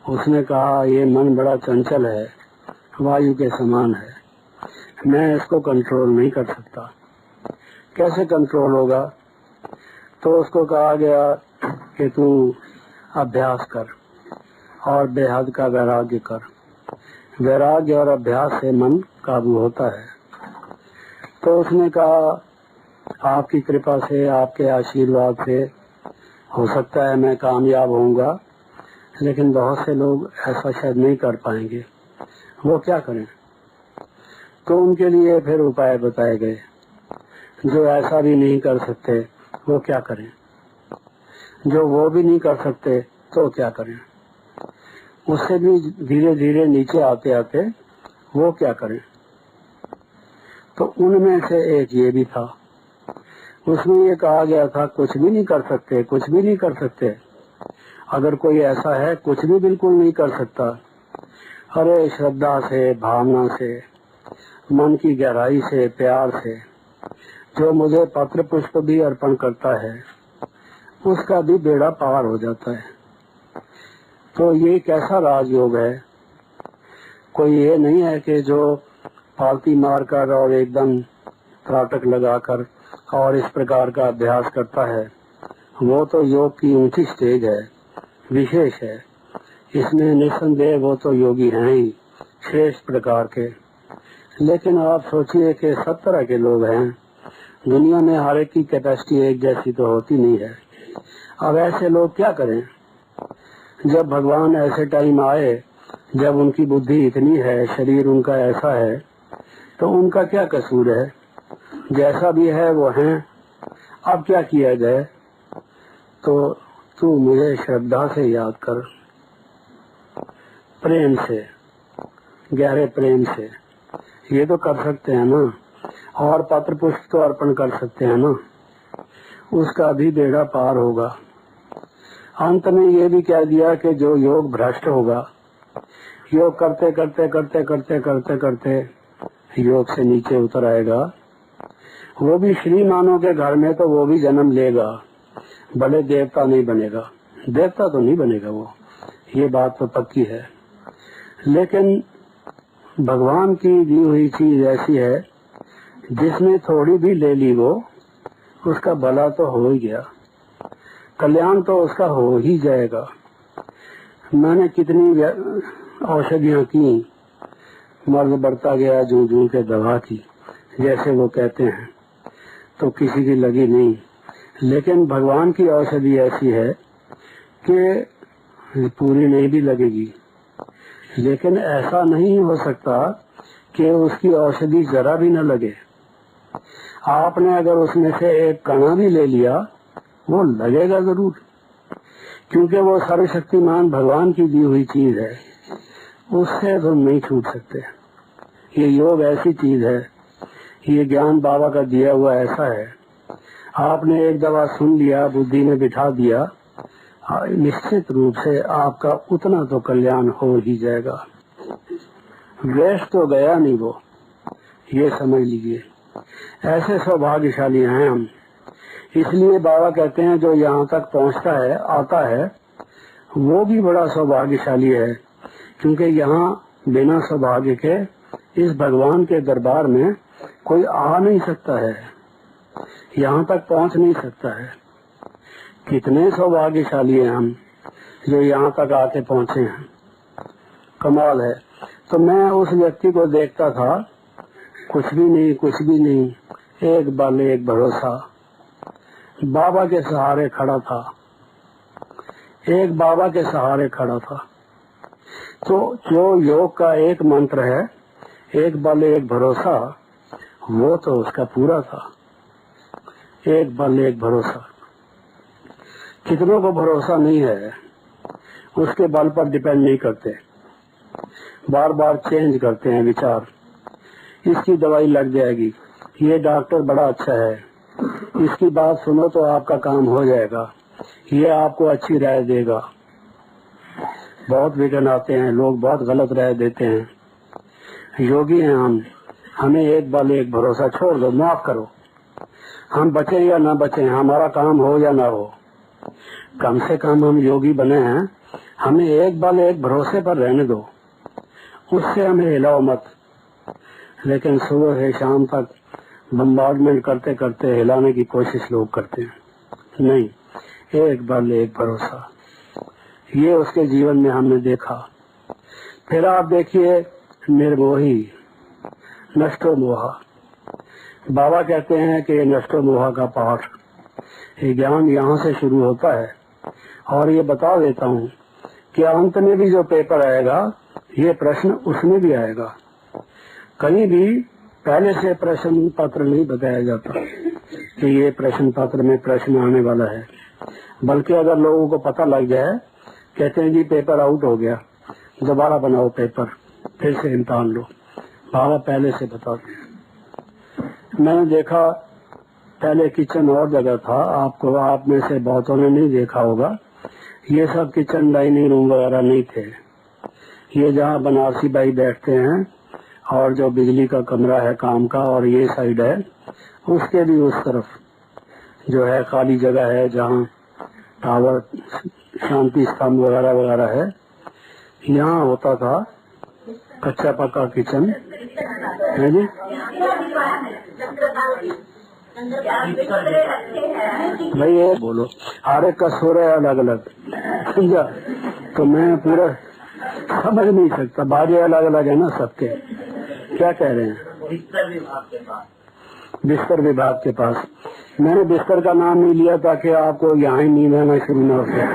उसने कहा ये मन बड़ा चंचल है, वायु के समान है, मैं इसको कंट्रोल नहीं कर सकता। कैसे कंट्रोल होगा? तो उसको कहा गया कि तू अभ्यास कर और बेहद का वैराग्य कर। वैराग्य और अभ्यास से मन काबू होता है। तो उसने कहा आपकी कृपा से, आपके आशीर्वाद से हो सकता है मैं कामयाब होऊंगा, लेकिन बहुत से लोग ऐसा शायद नहीं कर पाएंगे, वो क्या करें? तो उनके लिए फिर उपाय बताए गए। जो ऐसा भी नहीं कर सकते वो क्या करें, जो वो भी नहीं कर सकते तो क्या करें, उससे भी धीरे धीरे नीचे आते आते वो क्या करें। तो उनमें से एक ये भी था, उसमें ये कहा गया था कुछ भी नहीं कर सकते, कुछ भी नहीं कर सकते। अगर कोई ऐसा है कुछ भी बिल्कुल नहीं कर सकता, अरे श्रद्धा से, भावना से, मन की गहराई से, प्यार से जो मुझे पत्र पुष्प भी अर्पण करता है उसका भी बेड़ा पार हो जाता है। तो ये कैसा राजयोग है? कोई ये नहीं है कि जो पालती मारकर और एकदम त्राटक लगाकर और इस प्रकार का अभ्यास करता है, वो तो योग की ऊंची स्टेज है, विशेष है। इसमें निस्संदेह वो तो योगी हैं ही, श्रेष्ठ प्रकार के। लेकिन आप सोचिए कि 7 तरह के लोग हैं दुनिया में, हर एक की कैपेसिटी एक जैसी तो होती नहीं है। अब ऐसे लोग क्या करें? जब भगवान ऐसे टाइम आए जब उनकी बुद्धि इतनी है, शरीर उनका ऐसा है, तो उनका क्या कसूर है? जैसा भी है वो है। अब क्या किया जाए? तो तू मुझे श्रद्धा से याद कर, प्रेम से, गहरे प्रेम से। ये तो कर सकते हैं ना, और पत्र पुष्प तो अर्पण कर सकते हैं ना, उसका भी बेड़ा पार होगा। अंत में ये भी कह दिया कि जो योग भ्रष्ट होगा, योग करते करते करते करते करते करते योग से नीचे उतर आएगा, वो भी श्रीमानों के घर में तो वो भी जन्म लेगा, भले देवता नहीं बनेगा, देवता तो नहीं बनेगा वो, ये बात तो पक्की है। लेकिन भगवान की दी हुई चीज ऐसी है जिसने थोड़ी भी ले ली वो, उसका भला तो हो ही गया, कल्याण तो उसका हो ही जाएगा। मैंने कितनी औषधियां की, मर्द बढ़ता गया जूं जूं के दवा की, जैसे वो कहते हैं, तो किसी की लगी नहीं। लेकिन भगवान की औषधि ऐसी है कि पूरी नहीं भी लगेगी। लेकिन ऐसा नहीं हो सकता कि उसकी औषधि जरा भी न लगे। आपने अगर उसमें से एक कणा भी ले लिया वो लगेगा जरूर, क्योंकि वो सर्वशक्तिमान भगवान की दी हुई चीज है, उससे तुम नहीं छूट सकते। ये योग ऐसी चीज है, ये ज्ञान बाबा का दिया हुआ ऐसा है, आपने एक दफा सुन लिया, बुद्धि में बिठा दिया, निश्चित रूप से आपका उतना तो कल्याण हो ही जाएगा। वेस्ट तो गया नहीं वो, ये समझ लीजिए। ऐसे सौभाग्यशाली हैं हम। इसलिए बाबा कहते हैं जो यहाँ तक पहुँचता है, आता है, वो भी बड़ा सौभाग्यशाली है, क्योंकि यहाँ बिना सौभाग्य के इस भगवान के दरबार में कोई आ नहीं सकता है, यहाँ तक पहुँच नहीं सकता है। कितने सौभाग्यशाली हैं हम जो यहाँ तक आके पहुँचे हैं, कमाल है। तो मैं उस व्यक्ति को देखता था, कुछ भी नहीं, एक बल एक भरोसा, बाबा के सहारे खड़ा था, एक बाबा के सहारे खड़ा था। तो जो योग का एक मंत्र है, एक बल एक भरोसा, वो तो उसका पूरा था। एक बल एक भरोसा। कितनों को भरोसा नहीं है, उसके बल पर डिपेंड नहीं करते, बार बार चेंज करते हैं विचार। इसकी दवाई लग जाएगी, ये डॉक्टर बड़ा अच्छा है, इसकी बात सुनो तो आपका काम हो जाएगा, ये आपको अच्छी राय देगा। बहुत विघ्न आते हैं, लोग बहुत गलत राय देते हैं। योगी हैं हम, हमें एक बल एक भरोसा, छोड़ दो, माफ करो। हम बचे या ना बचे, हमारा काम हो या ना हो, कम से कम हम योगी बने हैं, हमें एक बल एक भरोसे पर रहने दो, उससे हमें हिलाओ मत। लेकिन सुबह से शाम तक बम्बार्डमेंट करते करते हिलाने की कोशिश लोग करते हैं। नहीं, एक बल एक भरोसा, ये उसके जीवन में हमने देखा। फिर आप देखिए निर्मोही, नष्टो मोहा। बाबा कहते हैं कि नष्टो मोहा का पाठ, ये ज्ञान यहाँ से शुरू होता है। और ये बता देता हूँ कि अंत में भी जो पेपर आएगा, ये प्रश्न उसमें भी आएगा। कहीं भी पहले से प्रश्न पत्र नहीं बताया जाता कि ये प्रश्न पत्र में प्रश्न आने वाला है, बल्कि अगर लोगों को पता लग जाए, कहते हैं जी पेपर आउट हो गया, दोबारा बनाओ पेपर, फिर से इम्तिहान लो। बाबा पहले से बताते हैं। मैंने देखा पहले किचन और जगह था, आपको आप में से बहुतों ने नहीं देखा होगा, ये सब किचन डाइनिंग रूम वगैरह नहीं थे। ये जहाँ बनारसी भाई बैठते हैं और जो बिजली का कमरा है काम का, और ये साइड है, उसके भी उस तरफ जो है खाली जगह है जहाँ टावर शांति स्तंभ वगैरह वगैरह है, यहाँ होता था कच्चा पक्का किचन है जी। भाई ये बोलो, हर एक का स्वर है अलग अलग, समझा? तो मैं पूरा समझ नहीं सकता, बाजे अलग अलग है ना सबके। क्या कह रहे हैं? बिस्तर विभाग के पास। मैंने बिस्तर का नाम नहीं लिया ताकि आपको यहाँ ही नींद आना शुरू न हो जाए।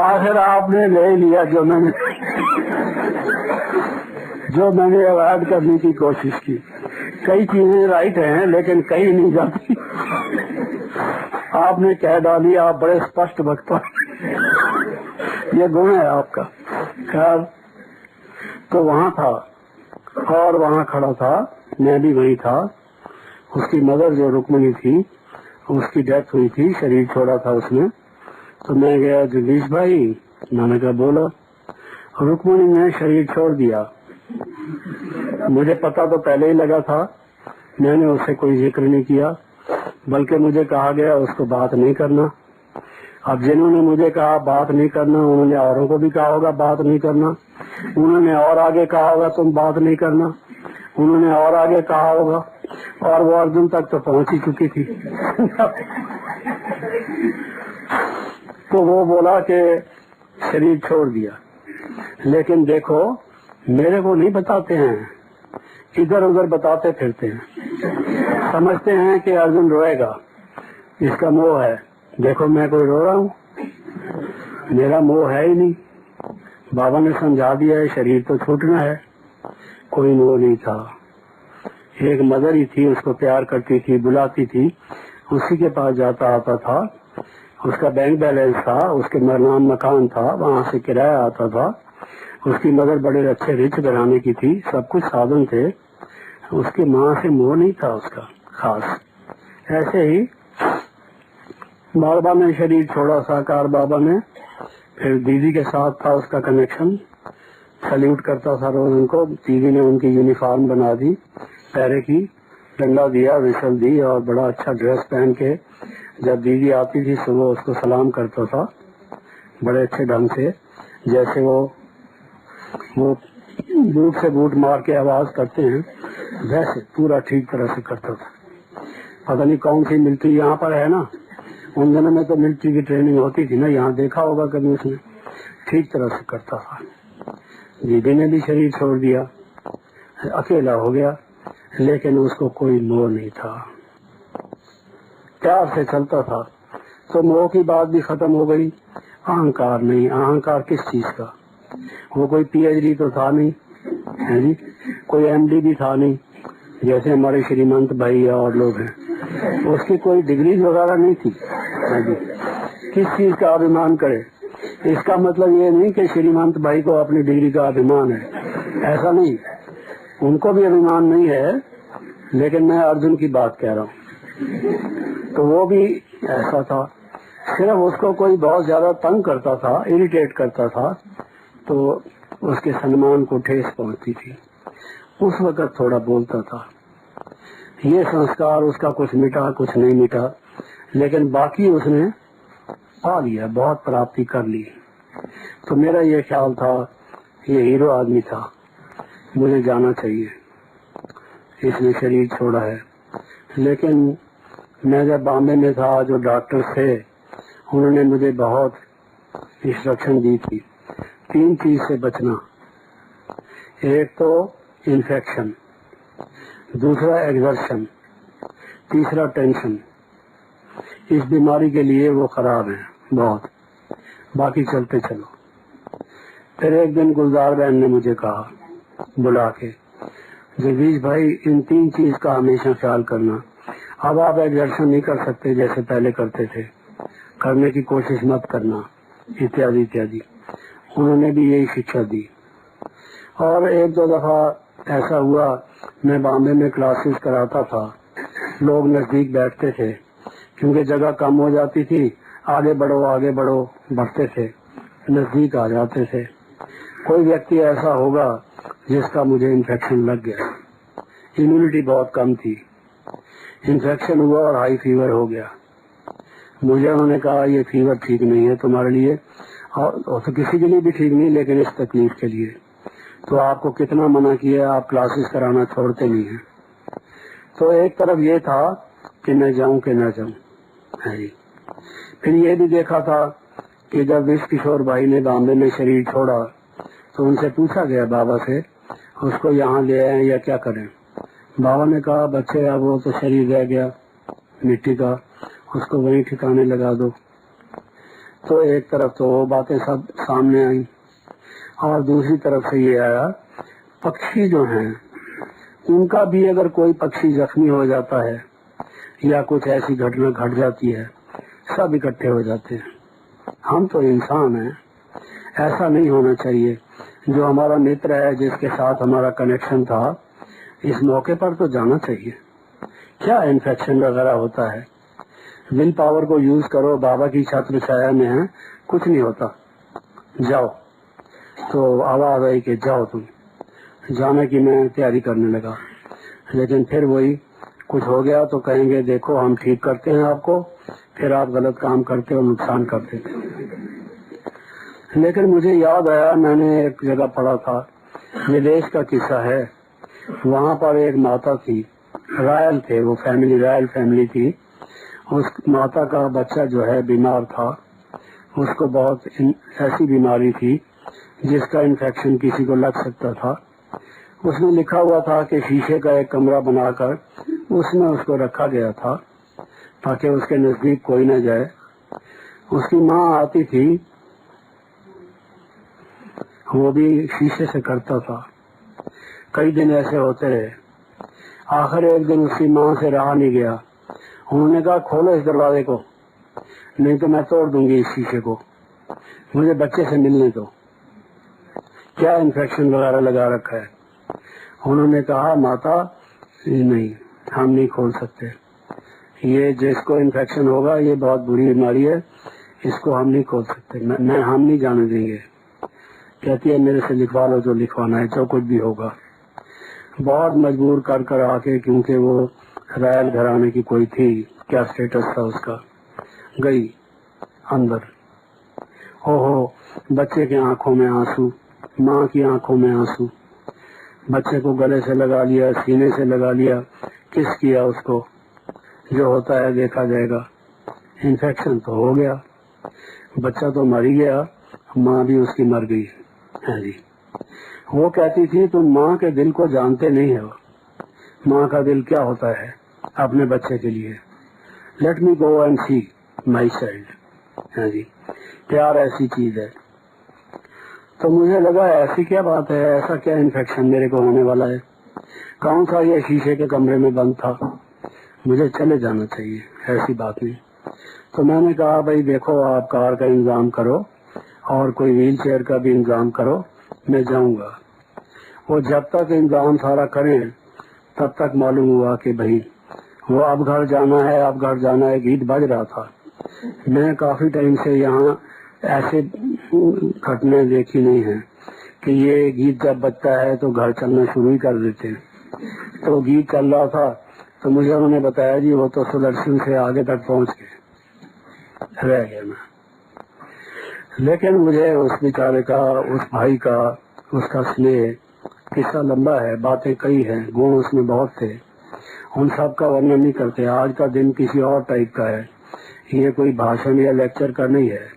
आखिर आपने ले लिया जो मैंने अवॉइड करने की कोशिश की। कई चीजें राइट हैं लेकिन कहीं नहीं जाती। आपने कह डाली, आप बड़े स्पष्ट वक्ता, ये गुण है आपका। खैर, तो वहाँ था और वहाँ खड़ा था, मैं भी वही था। उसकी मदर जो रुक्मिणी थी, उसकी डेथ हुई थी, शरीर छोड़ा था उसने। तो मैं गया, जगदीश भाई, मैंने कहा बोला। रुक्मिणी ने शरीर छोड़ दिया। मुझे पता तो पहले ही लगा था, मैंने उससे कोई जिक्र नहीं किया, बल्कि मुझे कहा गया उसको बात नहीं करना। अब जिन्होंने मुझे कहा बात नहीं करना, उन्होंने औरों को भी कहा होगा बात नहीं करना। उन्होंने और आगे कहा होगा तुम बात नहीं करना। उन्होंने और आगे कहा होगा, और वो अर्जुन तक तो पहुंच ही चुकी थी। तो वो बोला कि शरीर छोड़ दिया। लेकिन देखो, मेरे को नहीं बताते हैं, इधर उधर बताते फिरते हैं। समझते हैं कि अर्जुन रोएगा, इसका मोह है। देखो मैं कोई रो रहा हूँ? मेरा मोह है ही नहीं। बाबा ने समझा दिया है, शरीर तो छूटना है। कोई मोह नहीं था। एक मदर ही थी, उसको प्यार करती थी, बुलाती थी, उसी के पास जाता आता था। उसका बैंक बैलेंस था, उसके नाम मकान था, वहाँ से किराया आता था। उसकी मदर बड़े अच्छे रिच घराने की थी, सब कुछ साधन थे। उसकी माँ से मोह नहीं था उसका खास। ऐसे ही बाबा ने शरीर छोड़ा, साकार बाबा ने। फिर दीदी के साथ था उसका कनेक्शन, सल्यूट करता था रोज उनको। दीदी ने उनकी यूनिफॉर्म बना दी, पैरे की, डंडा दिया, विसल दी, और बड़ा अच्छा ड्रेस पहन के जब दीदी आती थी सुबह उसको सलाम करता था बड़े अच्छे ढंग से, जैसे वो बूट से बूट मार के आवाज करते हैं वैसे पूरा ठीक तरह से करता था। पता नहीं कौन सी मिलिट्री यहाँ पर है ना, उन दिनों में तो मिलिट्री की ट्रेनिंग होती थी ना, यहाँ देखा होगा कभी उसने। ठीक तरह से करता था। दीदी ने भी शरीर छोड़ दिया, अकेला हो गया, लेकिन उसको कोई मोह नहीं था, प्यार से चलता था। तो मोह की बात भी खत्म हो गई। अहंकार नहीं, अहंकार किस चीज का? वो कोई पीएचडी तो था नहीं है जी, कोई एमडी भी था नहीं जैसे हमारे श्रीमंत भाई और लोग हैं। उसकी कोई डिग्री वगैरह नहीं थी है जी। किस चीज का अभिमान करे? इसका मतलब ये नहीं कि श्रीमंत भाई को अपनी डिग्री का अभिमान है, ऐसा नहीं, उनको भी अभिमान नहीं है। लेकिन मैं अर्जुन की बात कह रहा हूँ, तो वो भी ऐसा था। सिर्फ उसको कोई बहुत ज्यादा तंग करता था, इरिटेट करता था, तो उसके सम्मान को ठेस पहुंचती थी। उस वक्त थोड़ा बोलता था। ये संस्कार उसका कुछ मिटा कुछ नहीं मिटा, लेकिन बाकी उसने पा लिया, बहुत प्राप्ति कर ली। तो मेरा ये ख्याल था ये हीरो आदमी था, मुझे जाना चाहिए, इसने शरीर छोड़ा है। लेकिन मैं जब बॉम्बे में था, जो डॉक्टर थे उन्होंने मुझे बहुत इंस्ट्रक्शन दी थी, 3 चीज से बचना। एक तो इन्फेक्शन, दूसरा एग्जर्शन, तीसरा टेंशन। इस बीमारी के लिए वो खराब है बहुत, बाकी चलते चलो। फिर एक दिन गुलजार बहन ने मुझे कहा बुला के, जगदीश भाई इन 3 चीज का हमेशा ख्याल करना। अब आप एग्जर्शन नहीं कर सकते जैसे पहले करते थे, करने की कोशिश मत करना, इत्यादि इत्यादि। उन्होंने भी यही शिक्षा दी। और 1-2 दफा ऐसा हुआ, मैं बॉम्बे में क्लासेस कराता था, लोग नजदीक बैठते थे क्योंकि जगह कम हो जाती थी। आगे बढ़ो बढ़ते थे, नजदीक आ जाते थे। कोई व्यक्ति ऐसा होगा जिसका मुझे इन्फेक्शन लग गया, इम्यूनिटी बहुत कम थी, इन्फेक्शन हुआ और हाई फीवर हो गया। मुझे उन्होंने कहा ये फीवर ठीक नहीं है तुम्हारे लिए, और तो किसी के लिए भी ठीक नहीं, लेकिन इस तकलीफ के लिए तो आपको कितना मना किया, आप क्लासेस कराना छोड़ते नहीं हैं। तो एक तरफ ये था कि मैं जाऊं कि न जाऊं, फिर ये भी देखा था कि जब विश्व किशोर भाई ने बॉम्बे में शरीर छोड़ा तो उनसे पूछा गया बाबा से, उसको यहाँ ले आए या क्या करें? बाबा ने कहा बच्चे अब वो तो शरीर रह गया मिट्टी का, उसको वहीं ठिकाने लगा दो। तो एक तरफ तो वो बातें सब सामने आई, और दूसरी तरफ से ये आया, पक्षी जो हैं उनका भी अगर कोई पक्षी जख्मी हो जाता है या कुछ ऐसी घटना घट जाती है, सब इकट्ठे हो जाते हैं। हम तो इंसान हैं, ऐसा नहीं होना चाहिए। जो हमारा मित्र है, जिसके साथ हमारा कनेक्शन था, इस मौके पर तो जाना चाहिए। क्या इन्फेक्शन वगैरह होता है? विल पावर को यूज करो, बाबा की छत्र छाया में है, कुछ नहीं होता, जाओ। तो आवाज आई कि जाओ तुम। जाने की मैं तैयारी करने लगा, लेकिन फिर वही कुछ हो गया तो कहेंगे देखो हम ठीक करते हैं आपको, फिर आप गलत काम करते और नुकसान करते थे। लेकिन मुझे याद आया, मैंने एक जगह पढ़ा था, विदेश का किस्सा है। वहाँ पर एक माता थी, रॉयल थे वो फैमिली, रॉयल फैमिली थी। उस माता का बच्चा जो है बीमार था, उसको बहुत ऐसी बीमारी थी जिसका इन्फेक्शन किसी को लग सकता था। उसमें लिखा हुआ था कि शीशे का एक कमरा बनाकर उसमें उसको रखा गया था ताकि उसके नजदीक कोई न जाए। उसकी माँ आती थी, वो भी शीशे से करता था। कई दिन ऐसे होते रहे। आखिर एक दिन उसकी माँ से रहा नहीं गया, उन्होंने कहा खोलो इस दरवाजे को। नहीं तो मैं तोड़ दूंगी इस शीशे को, मुझे बच्चे से मिलने दो, क्या इन्फेक्शन वगैरह लगा रखा है। उन्होंने कहा माता नहीं, हम नहीं खोल सकते, ये जिसको इन्फेक्शन होगा ये बहुत बुरी बीमारी है, इसको हम नहीं खोल सकते, मैं हम नहीं जाने देंगे। कहती है मेरे से लिखवा लो जो लिखवाना है, जो कुछ भी होगा। बहुत मजबूर कर कर आके, क्योंकि वो रॉयल घराने की कोई थी, क्या स्टेटस था उसका, गई अंदर। ओहो, बच्चे के आंखों में आंसू, माँ की आंखों में आंसू, बच्चे को गले से लगा लिया, सीने से लगा लिया, किस किया उसको, जो होता है देखा जाएगा। इन्फेक्शन तो हो गया, बच्चा तो मर ही गया, माँ भी उसकी मर गई। हाँ जी। वो कहती थी तुम माँ के दिल को जानते नहीं हो, माँ का दिल क्या होता है अपने बच्चे के लिए। Let me go and see my child. हाँ जी, प्यार ऐसी चीज है। तो मुझे लगा ऐसी क्या बात है, ऐसा क्या इन्फेक्शन मेरे को होने वाला है, कौन सा ये शीशे के कमरे में बंद था, मुझे चले जाना चाहिए, ऐसी बात नहीं। तो मैंने कहा भाई देखो, आप कार का इंतजाम करो और कोई व्हील चेयर का भी इंतजाम करो, मैं जाऊंगा। वो जब तक इंतजाम सारा करें तब तक मालूम हुआ कि भाई वो अब घर जाना है, अब घर जाना है गीत बज रहा था। मैं काफी टाइम से यहाँ ऐसे घटनाएं देखी नहीं है कि ये गीत जब बजता है तो घर चलना शुरू ही कर देते हैं। तो गीत चल रहा था तो मुझे उन्होंने बताया जी वो तो सुदर्शन से आगे तक पहुंच गए, रह गया मैं। लेकिन मुझे उस बेचारे का, उस भाई का, उसका स्नेह, किस्सा लंबा है, बातें कई हैं, गुण उसमें बहुत थे, उन सब का वर्णन नहीं करते। आज का दिन किसी और टाइप का है, ये कोई भाषण या लेक्चर का नहीं है,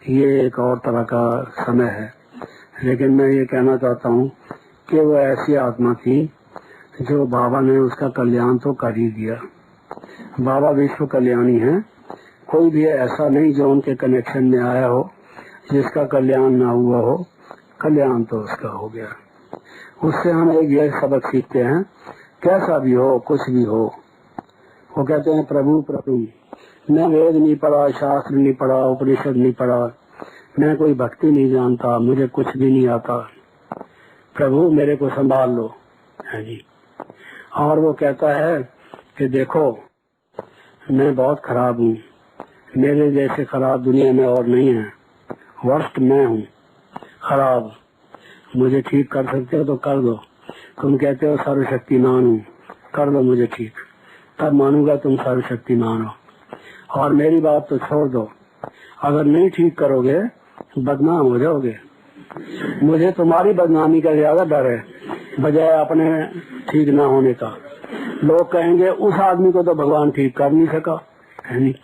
ये एक और तरह का समय है। लेकिन मैं ये कहना चाहता हूँ कि वो ऐसी आत्मा थी जो बाबा ने उसका कल्याण तो कर ही दिया। बाबा विश्व कल्याणी है, कोई भी ऐसा नहीं जो उनके कनेक्शन में आया हो जिसका कल्याण ना हुआ हो, कल्याण तो उसका हो गया। उससे हम एक यह सबक सीखते हैं, कैसा भी हो, कुछ भी हो। वो कहते हैं प्रभु प्रभु, मैं वेद नहीं पढ़ा, शास्त्र नहीं पढ़ा, उपनिषद नहीं पढ़ा, मैं कोई भक्ति नहीं जानता, मुझे कुछ भी नहीं आता, प्रभु मेरे को संभाल लो। है जी। और वो कहता है कि देखो मैं बहुत खराब हूँ, मेरे जैसे खराब दुनिया में और नहीं है, वर्स्ट मैं हूँ खराब, मुझे ठीक कर सकते हो तो कर दो। तुम कहते हो सर्वशक्तिमान हूँ, कर दो मुझे ठीक, तब मानूंगा तुम सर्वशक्तिमान हो। और मेरी बात तो छोड़ दो, अगर नहीं ठीक करोगे बदनाम हो जाओगे। मुझे तुम्हारी बदनामी का ज्यादा डर है बजाय अपने ठीक ना होने का। लोग कहेंगे उस आदमी को तो भगवान ठीक कर नहीं सका, है नहीं,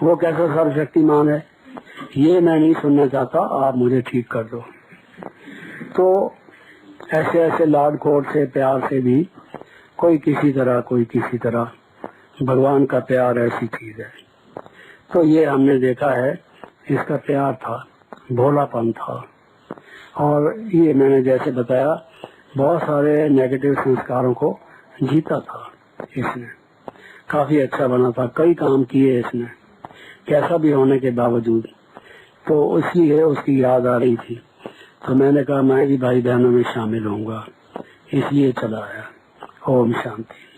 वो कैसा सर्वशक्तिमान है। ये मैं नहीं सुनना चाहता, आप मुझे ठीक कर दो। तो ऐसे ऐसे लाड खोट से, प्यार से भी कोई किसी तरह भगवान का प्यार ऐसी चीज है। तो ये हमने देखा है, इसका प्यार था, भोलापन था। और ये मैंने जैसे बताया बहुत सारे नेगेटिव संस्कारों को जीता था इसने, काफी अच्छा बना था, कई काम किए इसने कैसा भी होने के बावजूद। तो इसलिए उसकी याद आ रही थी, तो मैंने कहा मैं भी भाई बहनों में शामिल होऊंगा, इसलिए चला आया। ओम शांति।